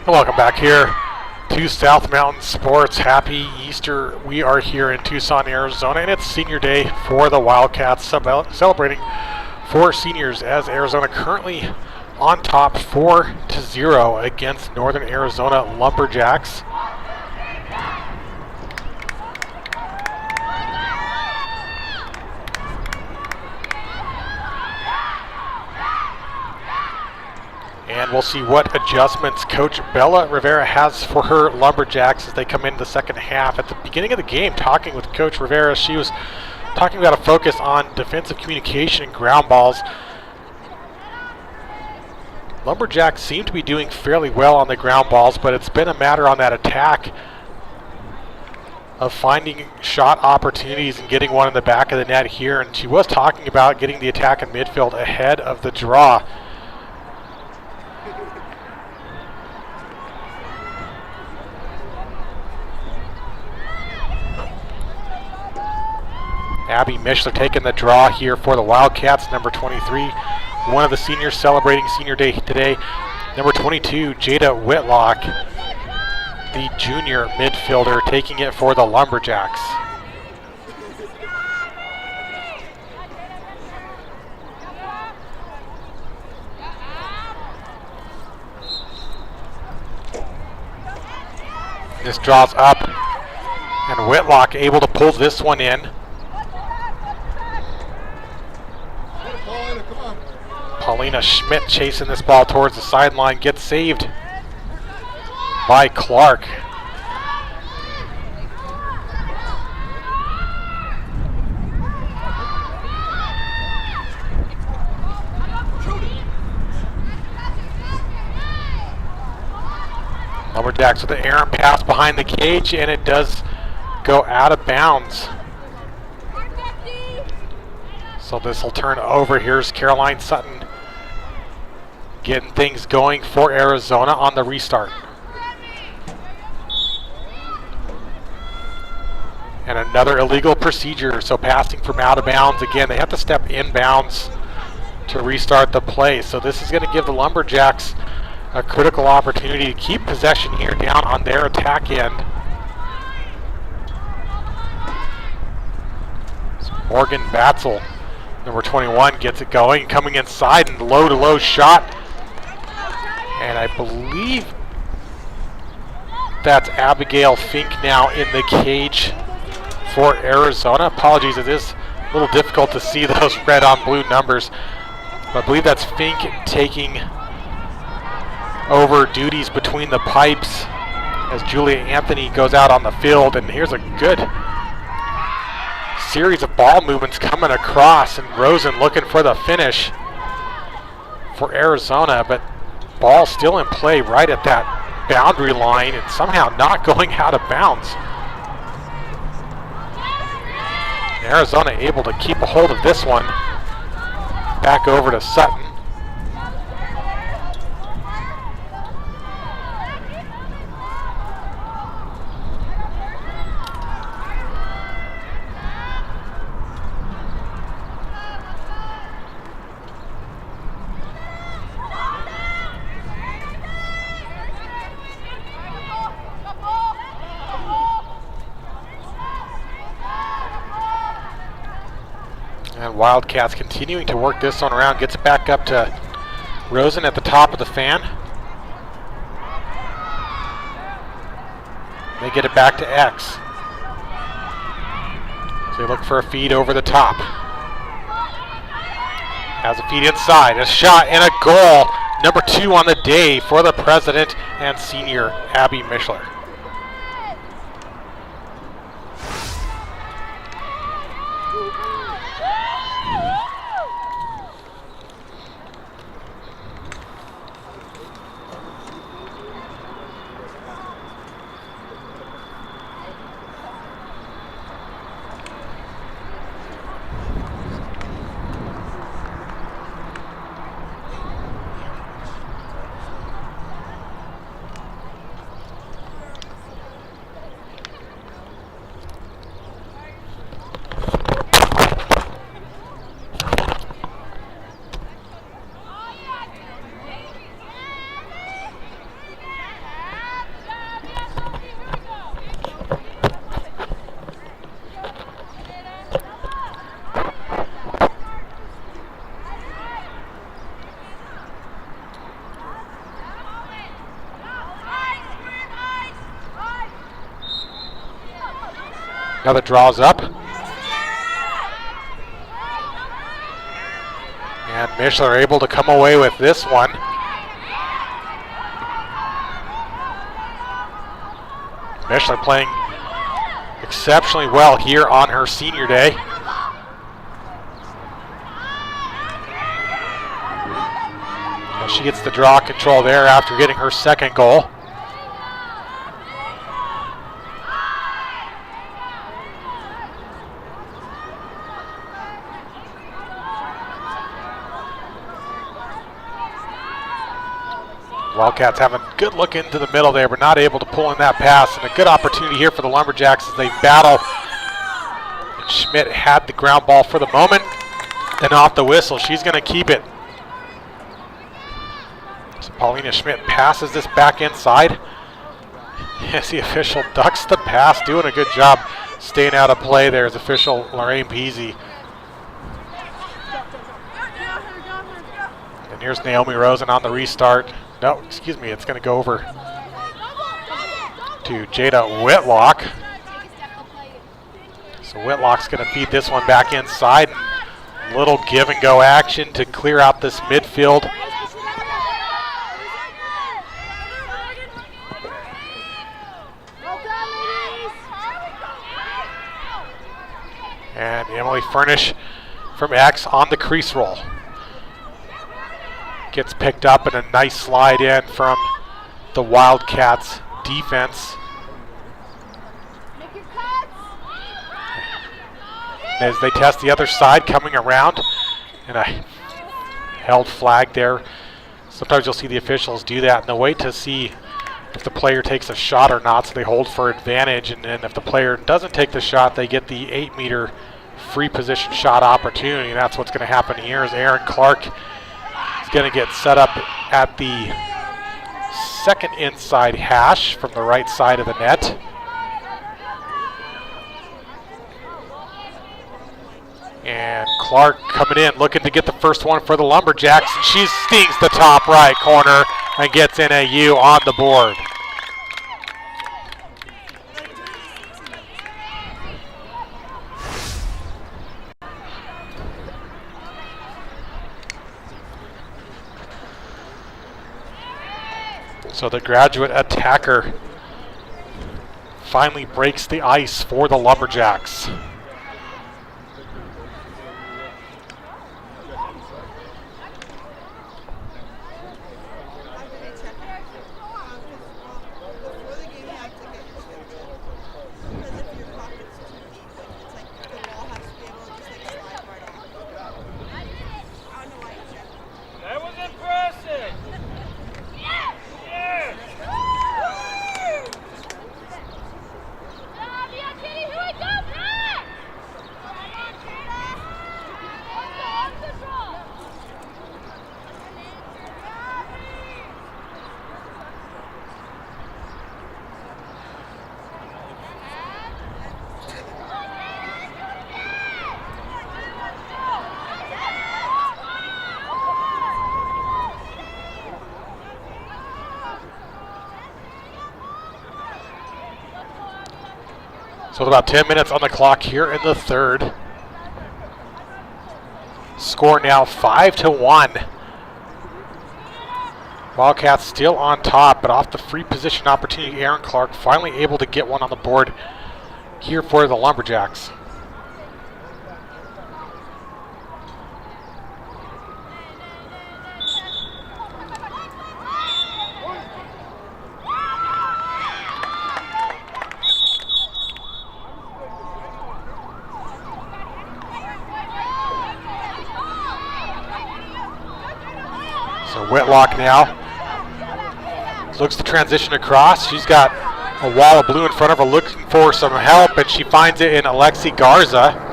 Welcome back here to South Mountain Sports. Happy Easter. We are here in Tucson, Arizona, and it's senior day for the Wildcats, celebrating for seniors as Arizona currently on top 4-0 against Northern Arizona Lumberjacks. And we'll see what adjustments Coach Bella Rivera has for her Lumberjacks as they come into the second half. At the beginning of the game, talking with Coach Rivera, she was talking about a focus on defensive communication and ground balls. Lumberjacks seem to be doing fairly well on the ground balls, but it's been a matter on that attack of finding shot opportunities and getting one in the back of the net here. And she was talking about getting the attack in midfield ahead of the draw. Abby Mishler taking the draw here for the Wildcats, number 23. One of the seniors celebrating senior day today. Number 22, Jada Whitlock, the junior midfielder, taking it for the Lumberjacks. This draws up, and Whitlock able to pull this one in. Paulina Schmidt chasing this ball towards the sideline, gets saved by Clark. Lumberjacks with the errant pass behind the cage, and it does go out of bounds. So this will turn over. Here's Caroline Sutton getting things going for Arizona on the restart. And another illegal procedure, so passing from out of bounds. Again, they have to step inbounds to restart the play. So this is going to give the Lumberjacks a critical opportunity to keep possession here down on their attack end. So Morgan Batzel, number 21, gets it going, coming inside and low-to-low shot. And I believe that's Abigail Fink now in the cage for Arizona. Apologies, it is a little difficult to see those red on blue numbers. But I believe that's Fink taking over duties between the pipes as Julia Anthony goes out on the field. And here's a good series of ball movements coming across, and Rosen looking for the finish for Arizona, but ball still in play right at that boundary line and somehow not going out of bounds. Arizona able to keep a hold of this one. Back over to Sutton. And Wildcats continuing to work this one around. Gets it back up to Rosen at the top of the fan. They get it back to X. So they look for a feed over the top. Has a feed inside. A shot and a goal. Number 2 on the day for the president and senior Abby Mishler. Another draws up. And Mishler able to come away with this one. Mishler playing exceptionally well here on her senior day. And she gets the draw control there after getting her second goal. Wildcats having a good look into the middle there, but not able to pull in that pass. And a good opportunity here for the Lumberjacks as they battle. And Schmidt had the ground ball for the moment. And off the whistle, she's going to keep it. So Paulina Schmidt passes this back inside. As the official ducks the pass, doing a good job staying out of play there as official Lorraine Peasy. And here's Naomi Rosen on the restart. No, excuse me, it's going to go over to Jada Whitlock. So Whitlock's going to feed this one back inside. Little give and go action to clear out this midfield. And Emily Furnish from X on the crease roll. Gets picked up and a nice slide in from the Wildcats defense. As they test the other side coming around, and a held flag there. Sometimes you'll see the officials do that and they'll wait to see if the player takes a shot or not, so they hold for advantage, and then if the player doesn't take the shot, they get the 8-meter free position shot opportunity, and that's what's going to happen here as Aaron Clark is going to get set up at the second inside hash from the right side of the net. And Clark coming in, looking to get the first one for the Lumberjacks, and she stings the top right corner and gets NAU on the board. So the graduate attacker finally breaks the ice for the Lumberjacks. So with about 10 minutes on the clock here in the third. Score now 5-1. Wildcats still on top, but off the free position opportunity, Aaron Clark finally able to get one on the board here for the Lumberjacks. Whitlock now looks to transition across. She's got a wall of blue in front of her looking for some help, and she finds it in Alexi Garza.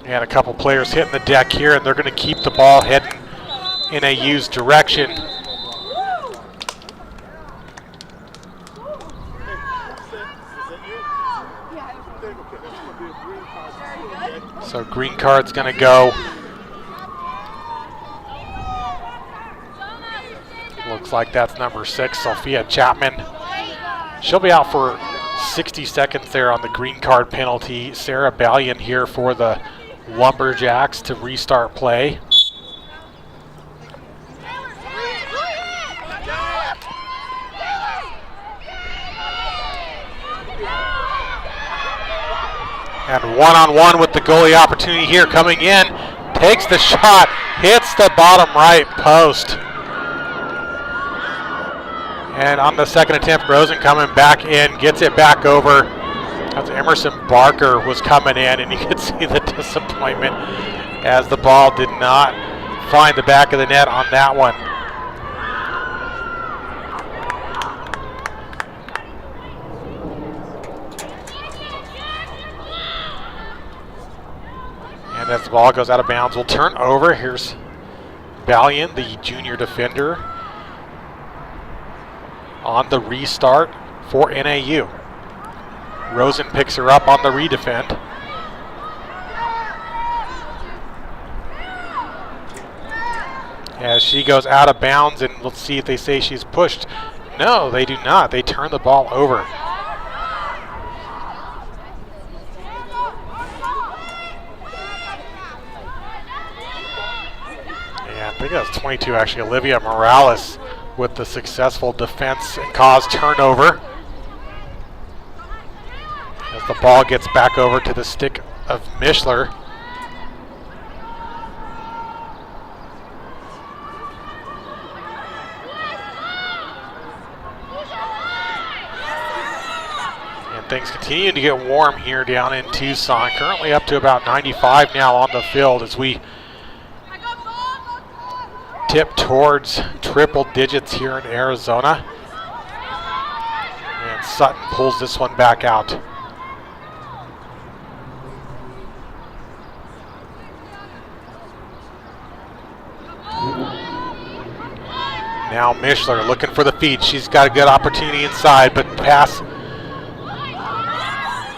And a couple players hitting the deck here, and they're going to keep the ball heading in NAU's direction. So green card's going to go. Looks like that's number 6, Sophia Chapman. She'll be out for 60 seconds there on the green card penalty. Sarah Ballion here for the Lumberjacks to restart play. And one-on-one with the goalie opportunity here coming in. Takes the shot, hits the bottom right post. And on the second attempt, Rosen coming back in, gets it back over. That's Emerson Barker was coming in, and you could see the disappointment as the ball did not find the back of the net on that one. And as the ball goes out of bounds, we'll turn over. Here's Ballion, the junior defender, on the restart for NAU. Rosen picks her up on the redefend. As she goes out of bounds, and let's see if they say she's pushed. No, they do not. They turn the ball over. And I think that was 22 actually. Olivia Morales with the successful defense and cause turnover. As the ball gets back over to the stick of Mishler. And things continue to get warm here down in Tucson. Currently up to about 95 now on the field as we tip towards triple digits here in Arizona. And Sutton pulls this one back out. Now Mishler looking for the feed. She's got a good opportunity inside, but pass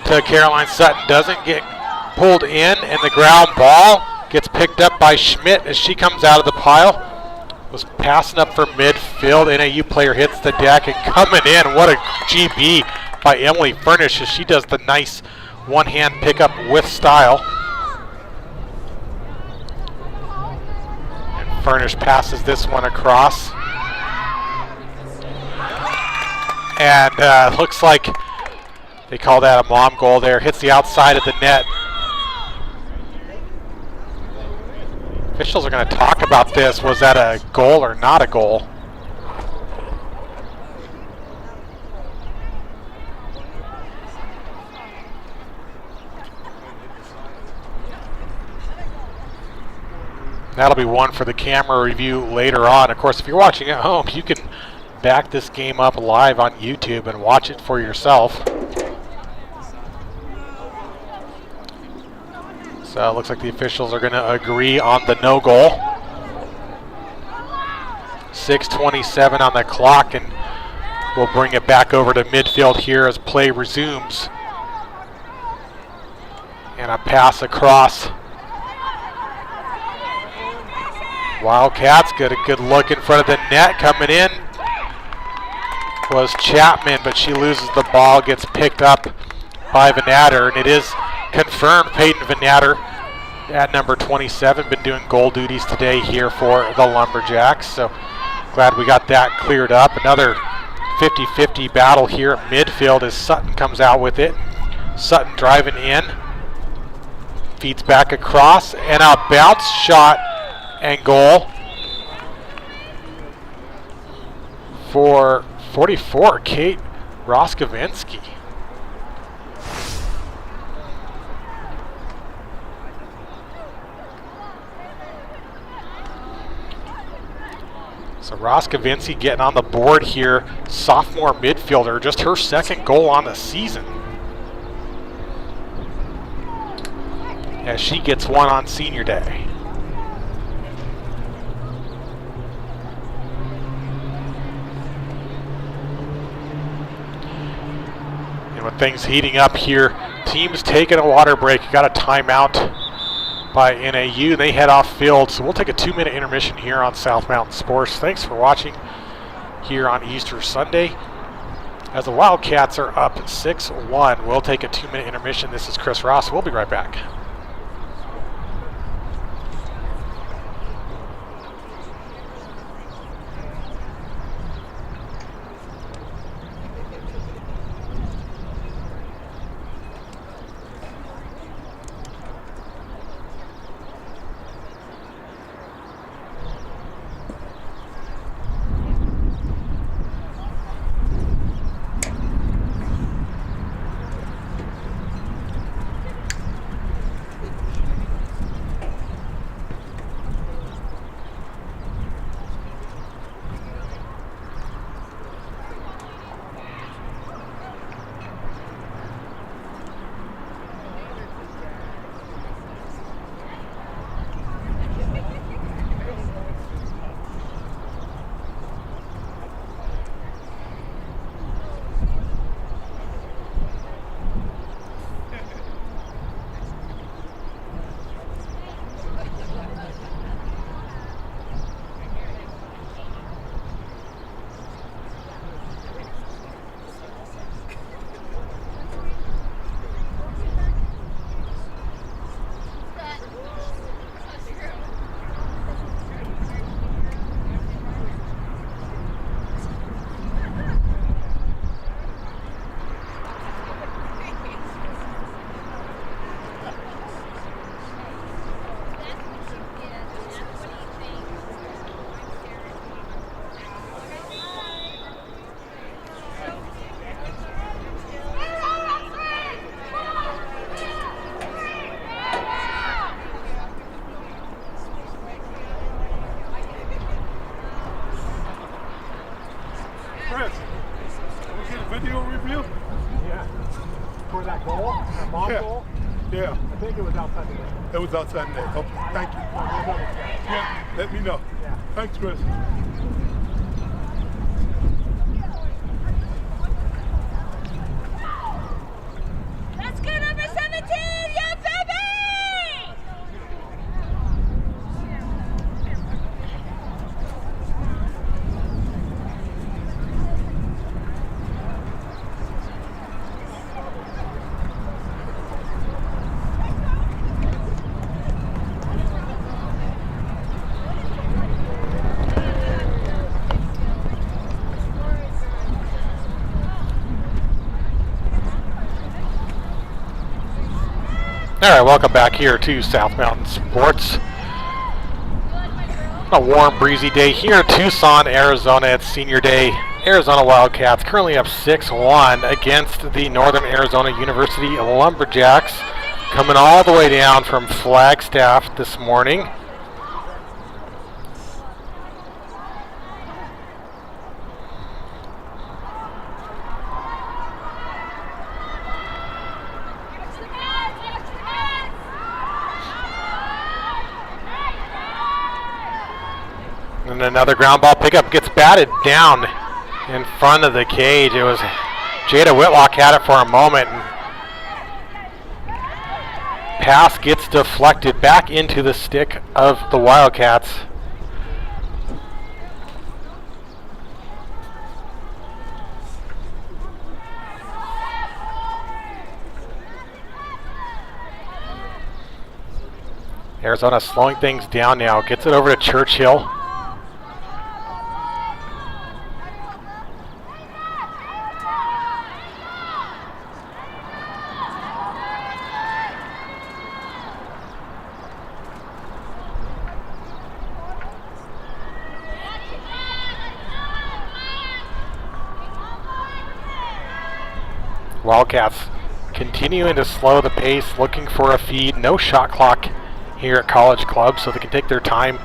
to Caroline Sutton doesn't get pulled in, and the ground ball gets picked up by Schmidt as she comes out of the pile. Was passing up for midfield. NAU player hits the deck and coming in. What a GB by Emily Furnish as she does the nice one-hand pickup with style. And Furnish passes this one across. And looks like they call that a mom goal there. Hits the outside of the net. Officials are going to talk about this. Was that a goal or not a goal? That'll be one for the camera review later on. Of course, if you're watching at home, you can back this game up live on YouTube and watch it for yourself. So it looks like the officials are going to agree on the no goal. 6:27 on the clock, and we'll bring it back over to midfield here as play resumes. And a pass across. Wildcats get a good look in front of the net. Coming in was Chapman, but she loses the ball, gets picked up by Vanatter, and it is confirmed Peyton Vanatter at number 27, been doing goal duties today here for the Lumberjacks. So glad we got that cleared up. Another 50-50 battle here at midfield as Sutton comes out with it. Sutton driving in, feeds back across, and a bounce shot and goal for 44, Kate Roskovinsky. So Roskovinsky getting on the board here, sophomore midfielder, just her second goal on the season. As she gets one on senior day. And And with things heating up here, teams taking a water break. Got a timeout by NAU. They head off field. So we'll take a 2-minute intermission here on South Mountain Sports. Thanks for watching here on Easter Sunday. As the Wildcats are up 6-1, we'll take a 2-minute intermission. This is Chris Ross. We'll be right back. Yeah. I think it was outside the net. It was outside the net. Okay, thank you. Yeah, let me know. Yeah. Thanks, Chris. Let's go, number 17! Yeah, baby! All right, welcome back here to South Mountain Sports. A warm, breezy day here in Tucson, Arizona. It's senior day. Arizona Wildcats currently up 6-1 against the Northern Arizona University Lumberjacks, coming all the way down from Flagstaff this morning. And another ground ball pickup gets batted down in front of the cage. It was Jada Whitlock had it for a moment. And pass gets deflected back into the stick of the Wildcats. Arizona slowing things down now. Gets it over to Churchill. Wildcats continuing to slow the pace, looking for a feed. No shot clock here at College Club, so they can take their time,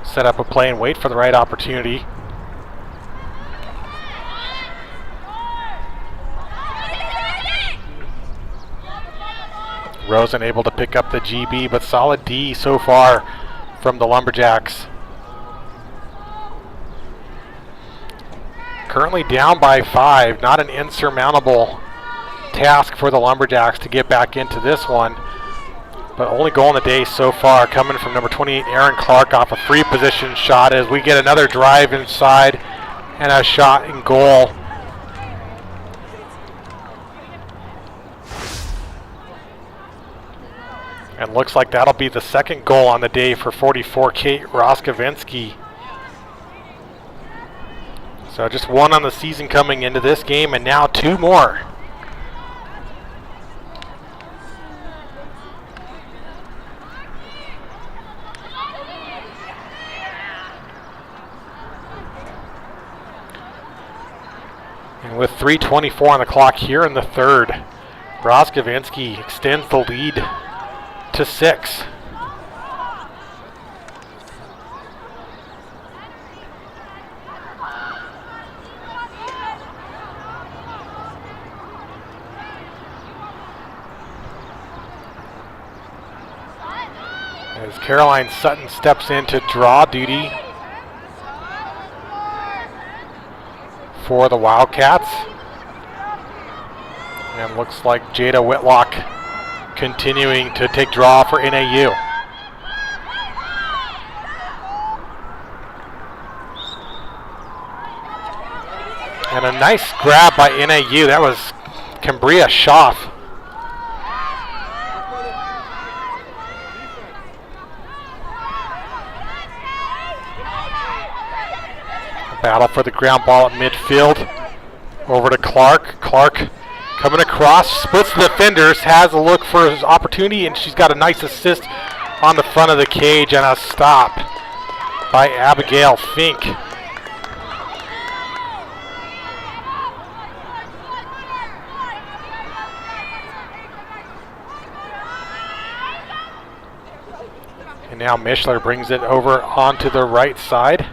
set up a play, and wait for the right opportunity. Rosen able to pick up the GB, but solid D so far from the Lumberjacks. Currently down by 5, not an insurmountable task for the Lumberjacks to get back into this one. But only goal in the day so far coming from number 28, Aaron Clark, off a free position shot as we get another drive inside and a shot in goal. And looks like that'll be the second goal on the day for 44, Kate Roskovinsky. So just one on the season coming into this game, and now two more. And with 3:24 on the clock here in the third, Roskovinsky extends the lead to 6. As Caroline Sutton steps in to draw duty for the Wildcats. And looks like Jada Whitlock continuing to take draw for NAU. And a nice grab by NAU. That was Cambria Schaff. Battle for the ground ball at midfield. Over to Clark. Clark coming across, splits the defenders, has a look for his opportunity, and she's got a nice assist on the front of the cage and a stop by Abigail Fink. And now Mischler brings it over onto the right side.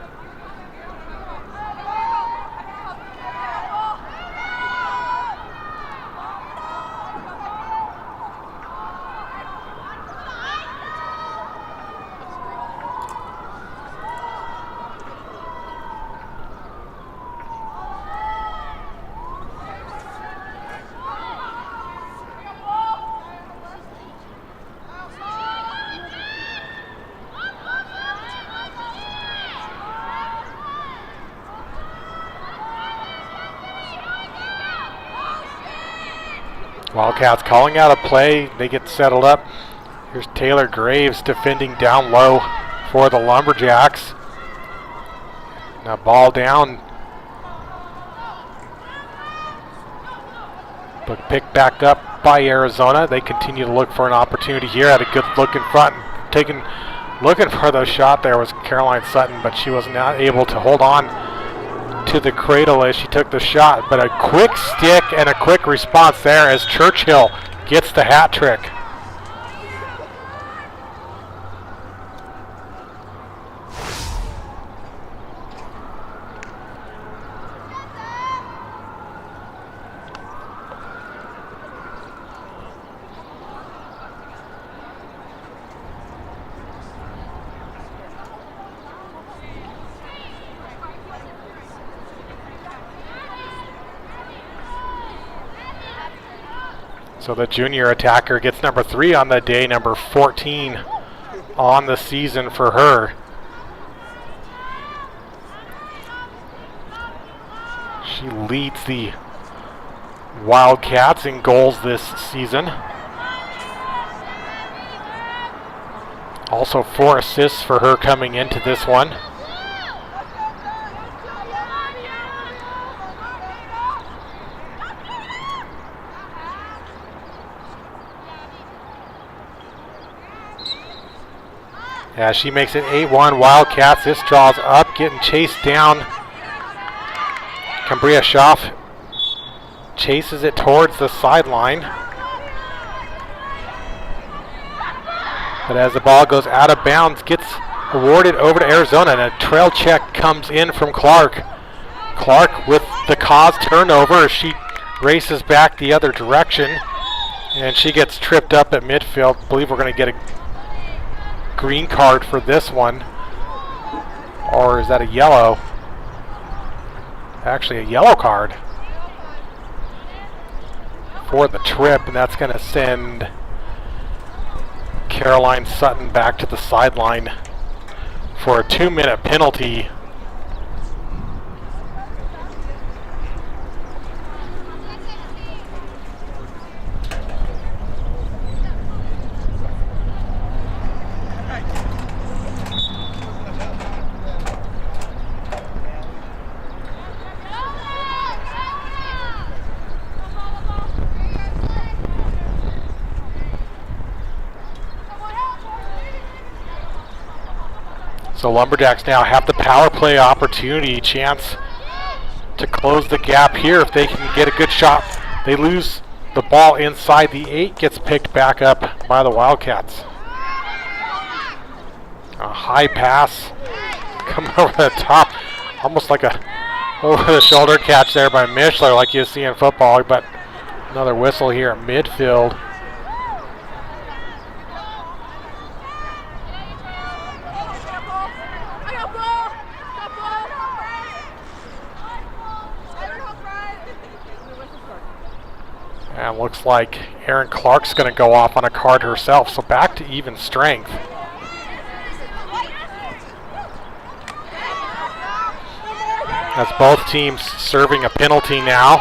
Wildcats calling out a play. They get settled up. Here's Taylor Graves defending down low for the Lumberjacks. Now ball down. But picked back up by Arizona. They continue to look for an opportunity here. Had a good look in front. Looking for the shot there was Caroline Sutton, but she was not able to hold on to the cradle as she took the shot, but a quick stick and a quick response there as Churchill gets the hat trick. So the junior attacker gets number 3 on the day, number 14 on the season for her. She leads the Wildcats in goals this season. Also 4 assists for her coming into this one. Yeah, she makes it 8-1 Wildcats. This draws up, getting chased down. Cambria Schaff chases it towards the sideline. But as the ball goes out of bounds, gets awarded over to Arizona, and a trail check comes in from Clark. Clark with the cause turnover. She races back the other direction, and she gets tripped up at midfield. I believe we're going to get a green card for this one, or is that a yellow? Actually a yellow card for the trip, and that's going to send Caroline Sutton back to the sideline for a 2-minute penalty. So Lumberjacks now have the power play opportunity, chance to close the gap here if they can get a good shot. They lose the ball inside the 8, gets picked back up by the Wildcats. A high pass coming over the top, almost like a over-the-shoulder catch there by Mishler like you see in football, but another whistle here at midfield. And looks like Erin Clark's going to go off on a card herself, so back to even strength. As both teams serving a penalty now.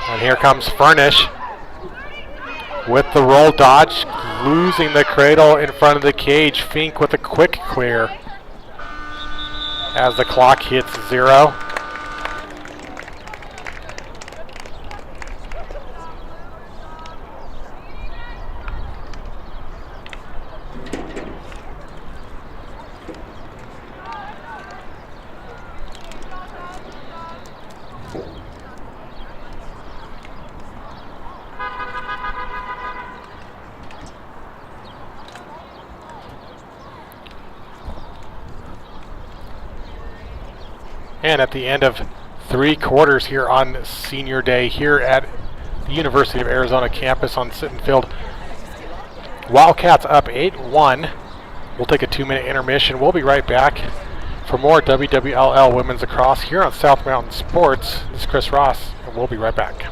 And here comes Furnish with the roll dodge, losing the cradle in front of the cage. Fink with a quick clear as the clock hits 0. And at the end of 3 quarters here on Senior Day here at the University of Arizona campus on Sitton Field, Wildcats up 8-1. We'll take a 2-minute intermission. We'll be right back for more WWLL Women's Lacrosse here on South Mountain Sports. This is Chris Ross, and we'll be right back.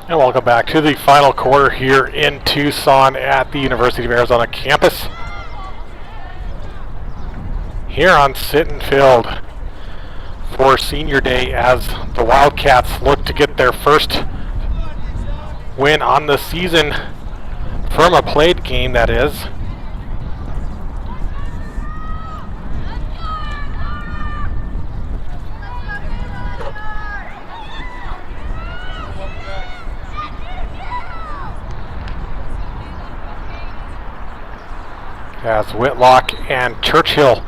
And welcome back to the final quarter here in Tucson at the University of Arizona campus. Here on Sinton Field for Senior Day as the Wildcats look to get their first win on the season from a played game, that is. As Whitlock and Churchill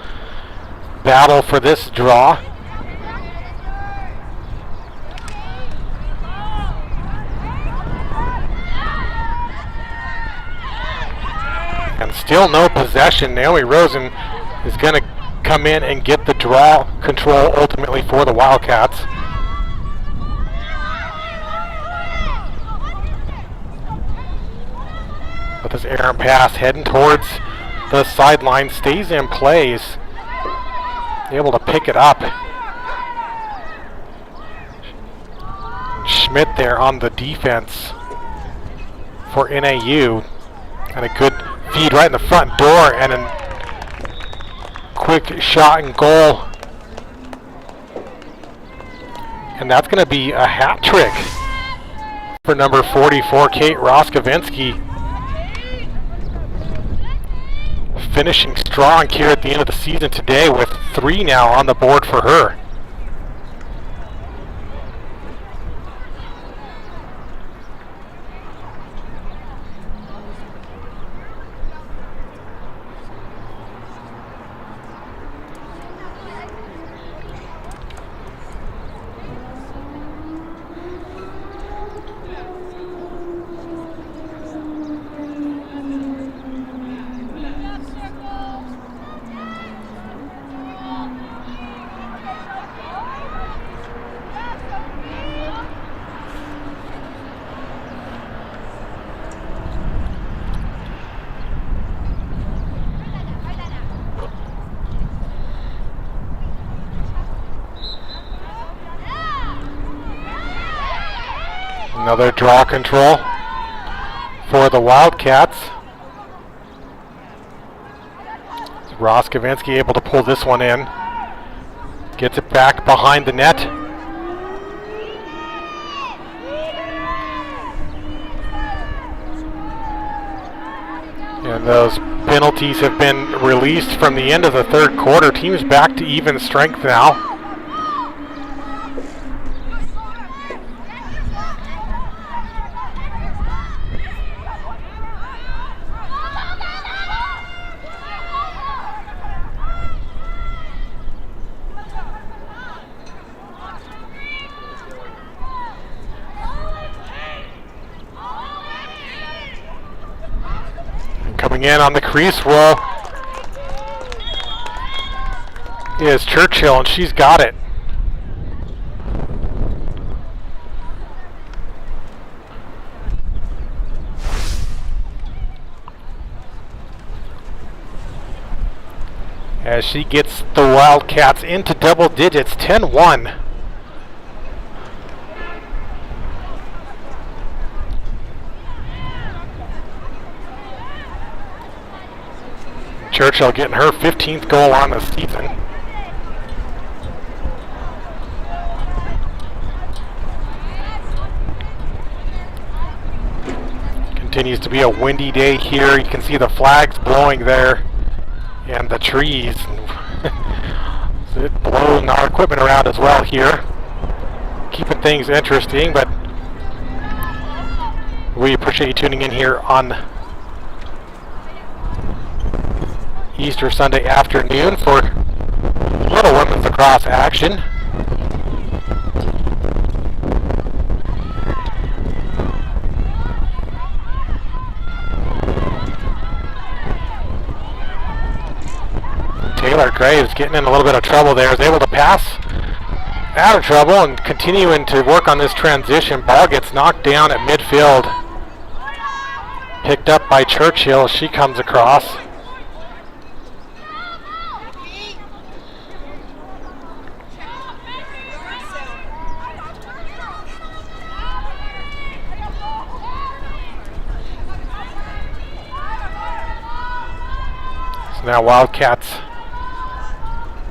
battle for this draw. And still no possession. Naomi Rosen is going to come in and get the draw control ultimately for the Wildcats. But this errant pass heading towards the sideline, stays in place, able to pick it up. Schmidt there on the defense for NAU, and a good feed right in the front door, and a quick shot and goal. And that's going to be a hat trick for number 44, Kate Roskovinsky. Finishing strong here at the end of the season today with 3 now on the board for her. Another draw control for the Wildcats. Roskovinsky able to pull this one in. Gets it back behind the net. And those penalties have been released from the end of the third quarter. Team's back to even strength now. Coming in on the crease roll is Churchill, and she's got it. As she gets the Wildcats into double digits, 10-1. Churchill getting her 15th goal on the season. Continues to be a windy day here. You can see the flags blowing there and the trees. So it's blowing our equipment around as well here. Keeping things interesting, but we appreciate you tuning in here on Easter Sunday afternoon for little women's lacrosse action. Taylor Graves getting in a little bit of trouble there, is able to pass out of trouble and continuing to work on this transition. Ball gets knocked down at midfield. Picked up by Churchill as she comes across. Now Wildcats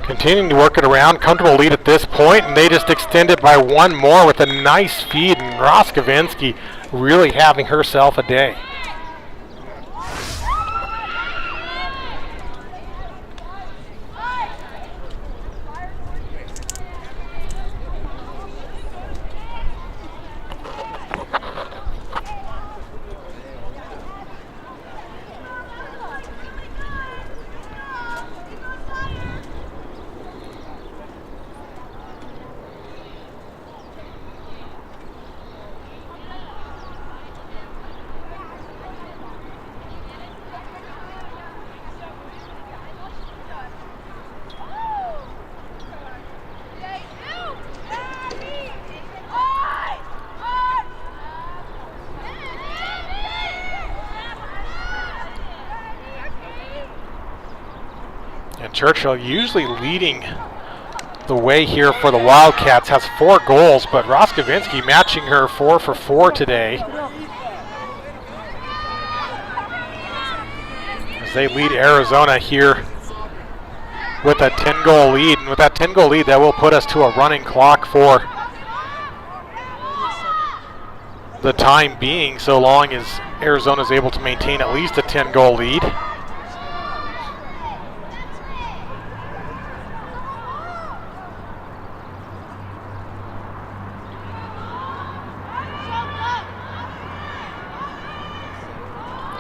continuing to work it around. Comfortable lead at this point, and they just extend it by one more with a nice feed, and Roskovinsky really having herself a day. And Churchill usually leading the way here for the Wildcats, has 4 goals, but Roskovinsky matching her 4 for 4 today as they lead Arizona here with a 10-goal lead. And with that 10-goal lead, that will put us to a running clock for the time being, so long as Arizona is able to maintain at least a 10-goal lead.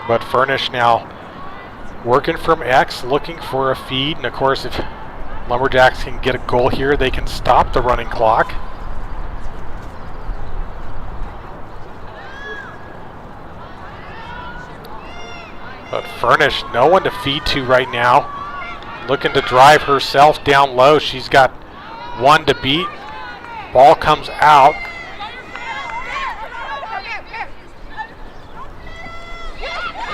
But Furnish now working from X, looking for a feed, and of course if Lumberjacks can get a goal here, they can stop the running clock. But Furnish, no one to feed to right now. Looking to drive herself down low. She's got 1 to beat. Ball comes out.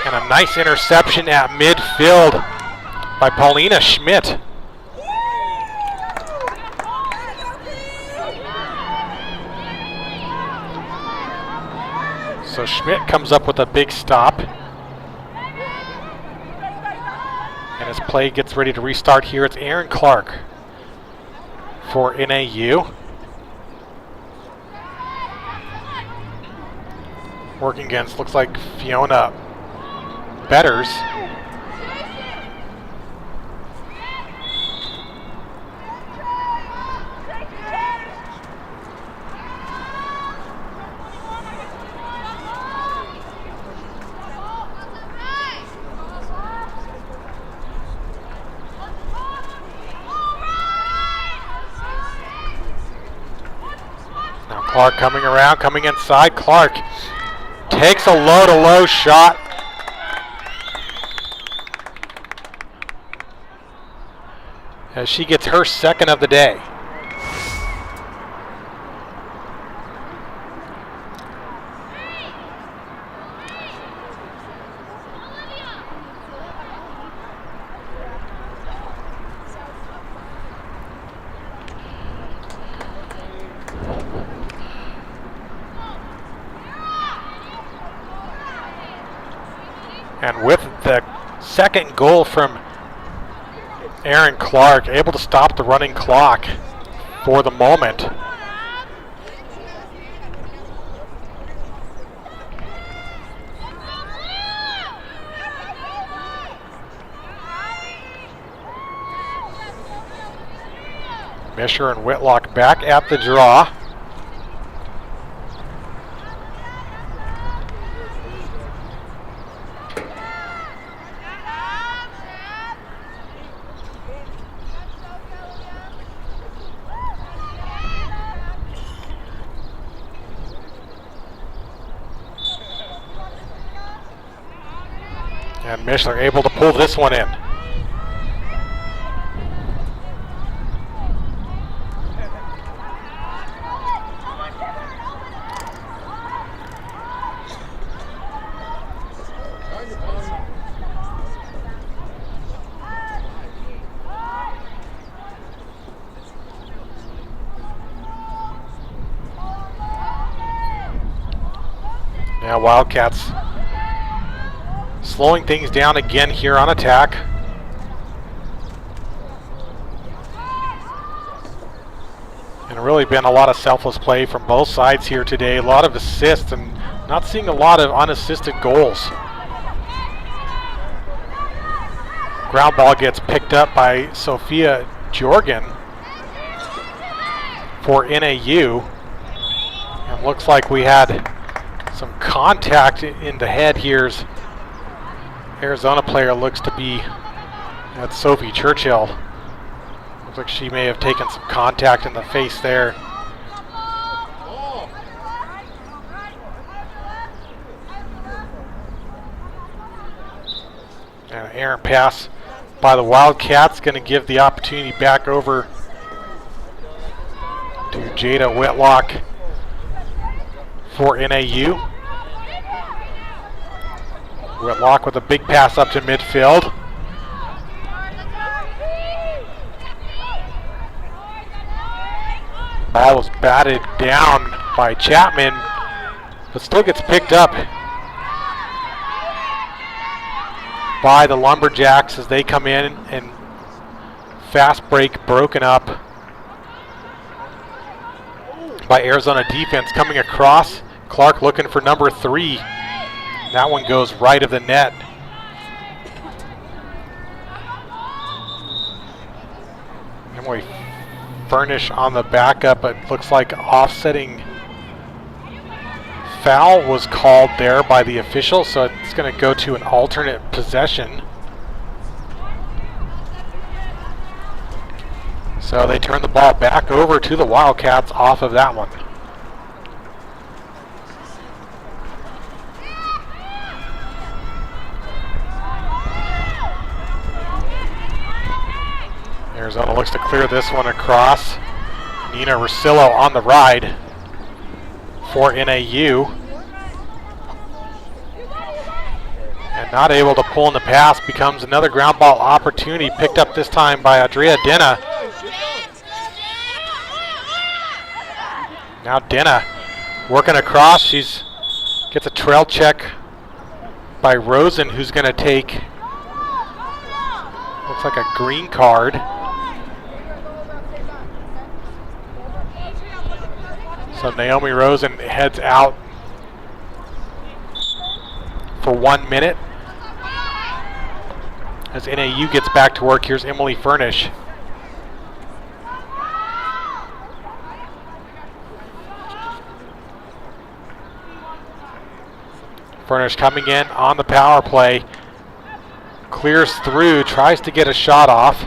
And a nice interception at midfield by Paulina Schmidt. So Schmidt comes up with a big stop. And as play gets ready to restart here, it's Aaron Clark for NAU. Working against, looks like Fiona Betters. Now Clark coming around, coming inside. Clark takes a low-to-low shot. As she gets her 2nd of the day. And with the 2nd goal from Aaron Clark, able to stop the running clock for the moment. Misher and Whitlock back at the draw. And Mishler able to pull this one in. Now Wildcats slowing things down again here on attack. really been a lot of selfless play from both sides here today. A lot of assists and not seeing a lot of unassisted goals. Ground ball gets picked up by Sophia Jorgen for NAU. And looks like we had some contact in the head here. Arizona player looks to be at Sophie Churchill. Looks like she may have taken some contact in the face there. And an errant pass by the Wildcats, going to give the opportunity back over to Jada Whitlock for NAU. Whitlock with a big pass up to midfield. Ball was batted down by Chapman, but still gets picked up by the Lumberjacks as they come in, and fast break broken up by Arizona defense coming across. Clark looking for number 3. That one goes right of the net. Emily Furnish on the backup. It looks like offsetting foul was called there by the official, so it's going to go to an alternate possession. So they turn the ball back over to the Wildcats off of that one. Arizona looks to clear this one across. Nina Rosillo on the ride for NAU. And not able to pull in the pass, becomes another ground ball opportunity, picked up this time by Andrea Denna. Now Denna working across. She's gets a trail check by Rosen, who's going to take, looks like a green card. So Naomi Rosen heads out for 1 minute as NAU gets back to work. Here's Emily Furnish. Furnish coming in on the power play. Clears through, tries to get a shot off.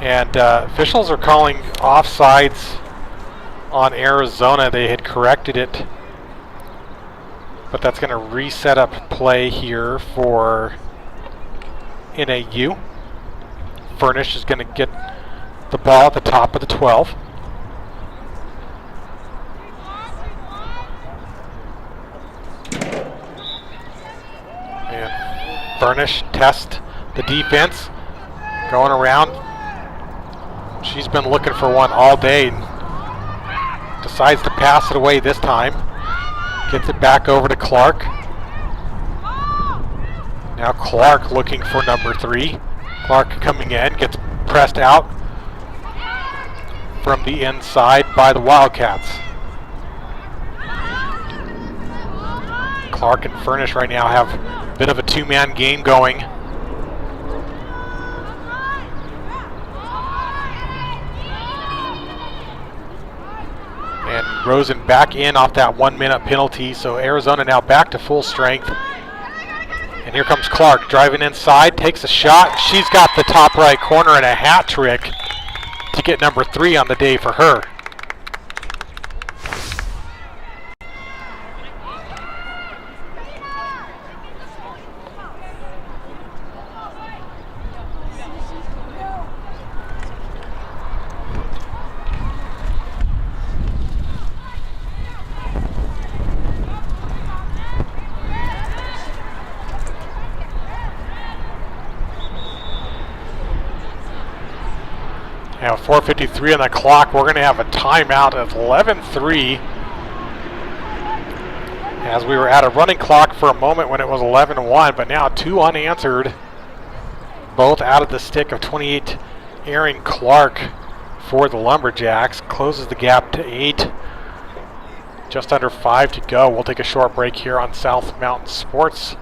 And officials are calling offsides on Arizona. They had corrected it, but that's going to reset up play here for NAU. Furnish is going to get the ball at the top of the 12. And Furnish tests the defense, going around. She's been looking for one all day. Decides to pass it away this time. Gets it back over to Clark. Now Clark looking for number 3. Clark coming in, gets pressed out from the inside by the Wildcats. Clark and Furnish right now have a bit of a two-man game going. And Rosen back in off that 1 minute penalty, so Arizona now back to full strength. And here comes Clark driving inside, takes a shot. She's got the top right corner and a hat trick to get number 3 on the day for her. Now 4:53 on the clock. We're going to have a timeout of 11-3. As we were at a running clock for a moment when it was 11-1, but now 2 unanswered both out of the stick of 28 Aaron Clark for the Lumberjacks. Closes the gap to 8. Just under 5 to go. We'll take a short break here on South Mountain Sports.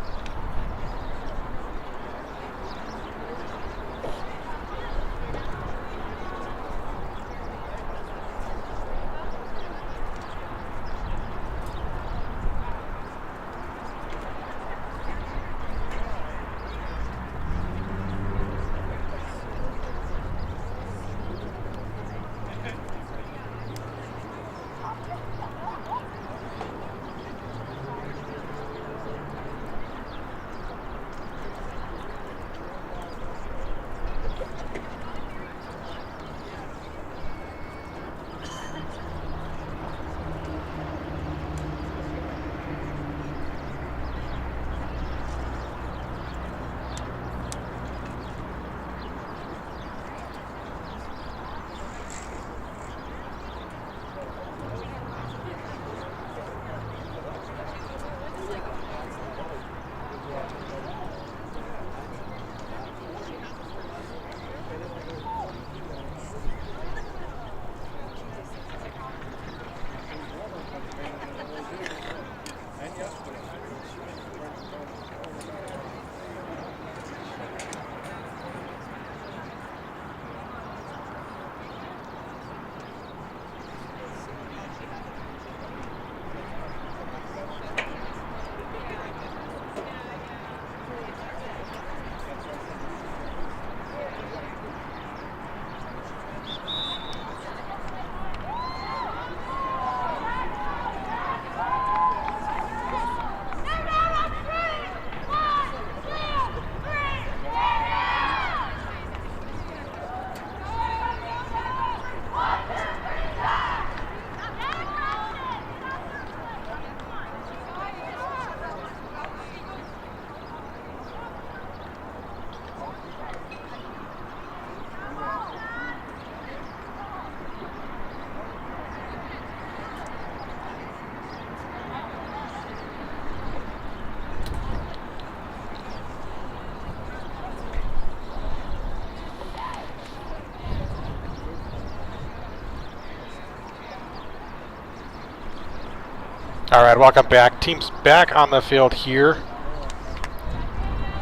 All right, welcome back. Team's back on the field here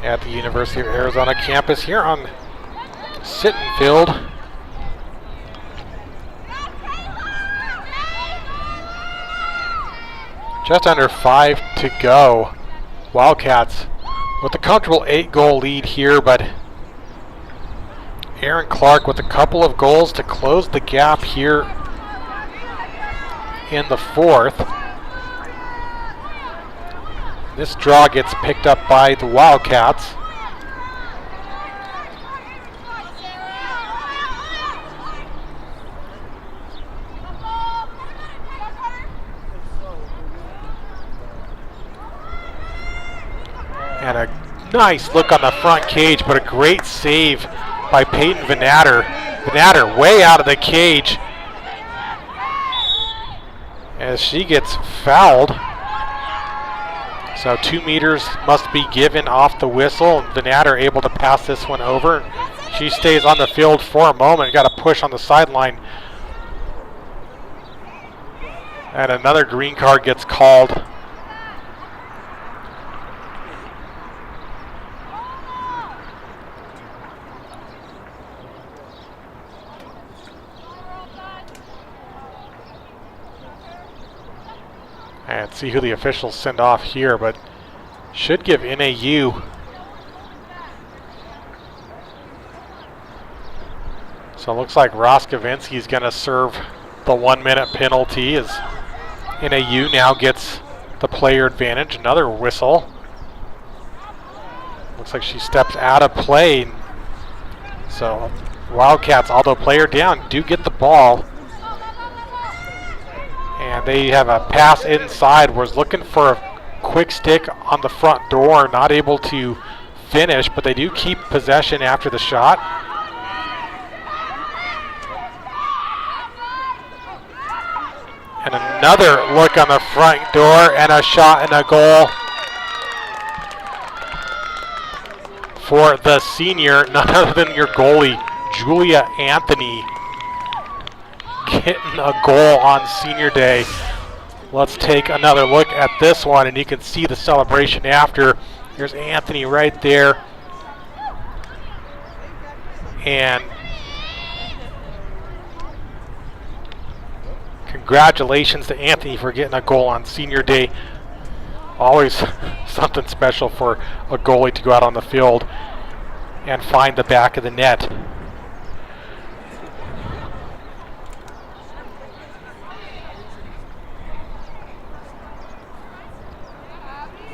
at the University of Arizona campus here on Sitton Field. Just under 5 to go. Wildcats with a comfortable 8-goal lead here, but Aaron Clark with a couple of goals to close the gap here in the 4th. This draw gets picked up by the Wildcats. And a nice look on the front cage, but a great save by Peyton Vanatter. Vanatter way out of the cage as she gets fouled. So 2 meters must be given off the whistle, and Vanatter able to pass this one over. She stays on the field for a moment, got a push on the sideline. And another green card gets called. And see who the officials send off here, but should give NAU. So it looks like Roskovinsky is going to serve the 1-minute penalty as NAU now gets the player advantage. Another whistle. Looks like she steps out of play. So Wildcats, although player down, do get the ball. And they have a pass inside. Was looking for a quick stick on the front door, not able to finish, but they do keep possession after the shot. And another look on the front door and a shot and a goal for the senior, none other than your goalie, Julia Anthony, getting a goal on senior day. Let's take another look at this one, and you can see the celebration after. Here's Anthony right there. And congratulations to Anthony for getting a goal on senior day. Always something special for a goalie to go out on the field and find the back of the net.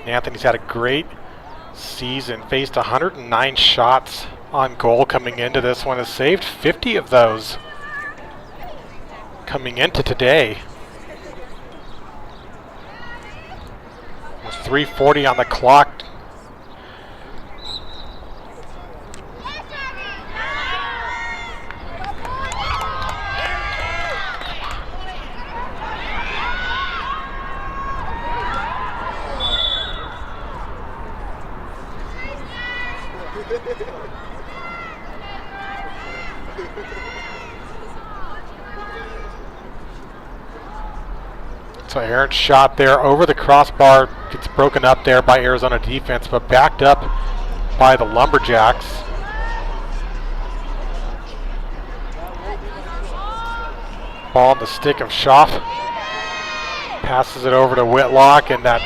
Anthony's had a great season, faced 109 shots on goal coming into this one, has saved 50 of those coming into today. With 3:40 on the clock. So Aaron's shot there over the crossbar gets broken up there by Arizona defense, but backed up by the Lumberjacks. Ball on the stick of Schaff. Passes it over to Whitlock, and that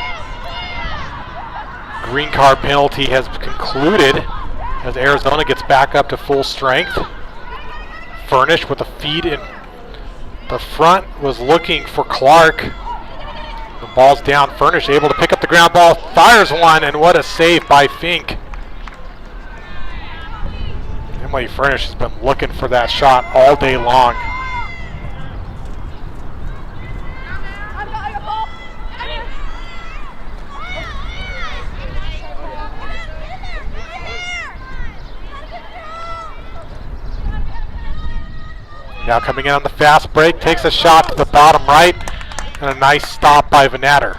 green card penalty has concluded as Arizona gets back up to full strength. Furnish with a feed in the front was looking for Clark. The ball's down. Furnish able to pick up the ground ball, fires one, and what a save by Fink. Emily Furnish has been looking for that shot all day long. Now coming in on the fast break, takes a shot to the bottom right, and a nice stop by Vanatter.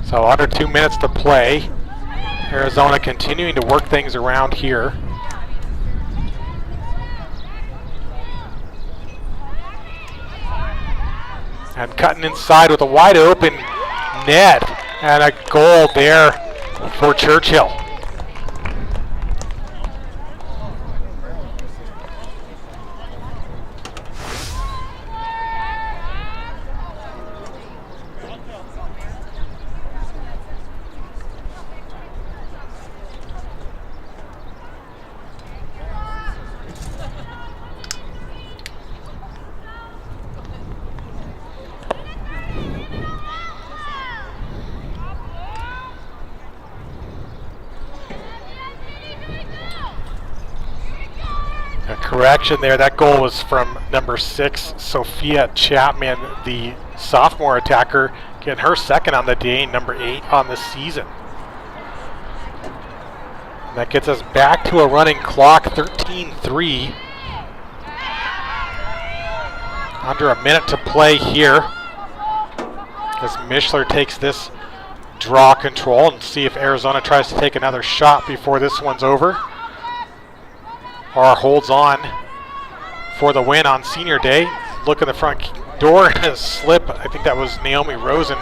So under 2 minutes to play. Arizona continuing to work things around here. And cutting inside with a wide open net, and a goal there for Churchill. Correction there, that goal was from number 6, Sophia Chapman, the sophomore attacker, getting her second on the day, number 8 on the season. And that gets us back to a running clock, 13-3. Under a minute to play here as Mishler takes this draw control, and see if Arizona tries to take another shot before this one's over, or holds on for the win on senior day. Look in the front door, and a slip. I think that was Naomi Rosen.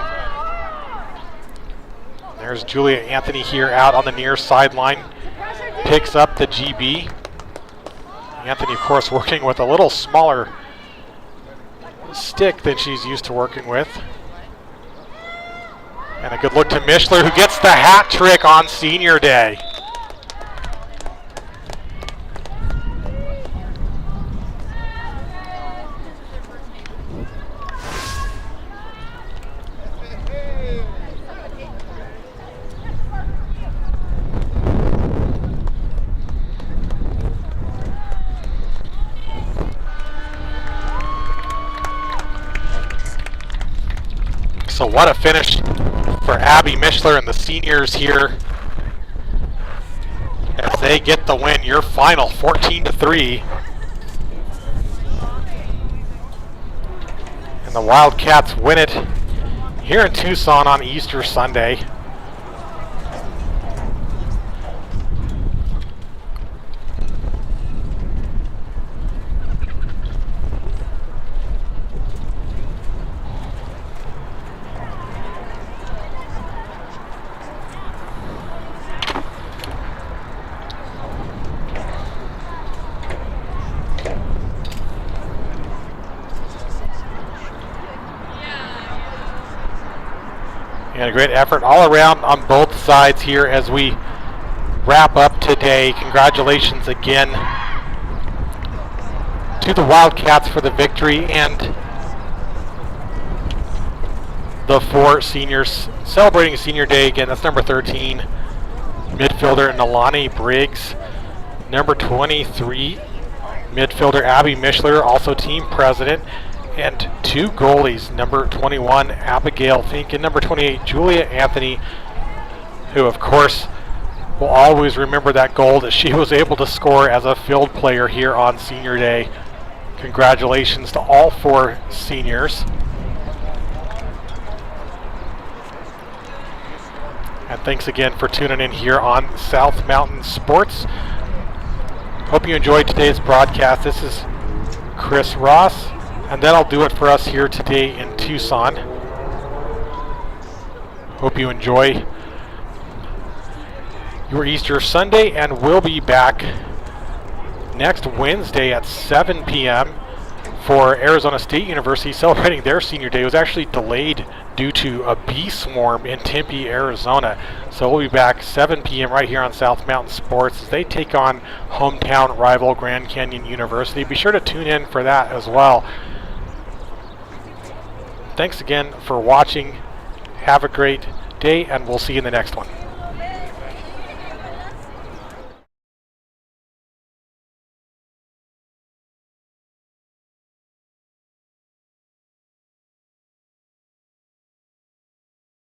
There's Julia Anthony here out on the near sideline. Picks up the GB. Anthony, of course, working with a little smaller stick than she's used to working with. And a good look to Mishler, who gets the hat trick on senior day. So what a finish for Abby Mishler and the seniors here as they get the win. Your final 14-3. And the Wildcats win it here in Tucson on Easter Sunday. And a great effort all around on both sides here as we wrap up today. Congratulations again to the Wildcats for the victory, and the 4 seniors celebrating Senior Day again. That's number 13, midfielder Nalani Briggs. Number 23, midfielder Abby Mishler, also team president. And 2 goalies, number 21, Abigail Fink, and number 28, Julia Anthony, who of course will always remember that goal that she was able to score as a field player here on Senior Day. Congratulations to all 4 seniors. And thanks again for tuning in here on South Mountain Sports. Hope you enjoyed today's broadcast. This is Chris Ross. And that'll do it for us here today in Tucson. Hope you enjoy your Easter Sunday, and we'll be back next Wednesday at 7 p.m. for Arizona State University celebrating their Senior Day. It was actually delayed due to a bee swarm in Tempe, Arizona. So we'll be back 7 p.m. right here on South Mountain Sports as they take on hometown rival Grand Canyon University. Be sure to tune in for that as well. Thanks again for watching. Have a great day, and we'll see you in the next one.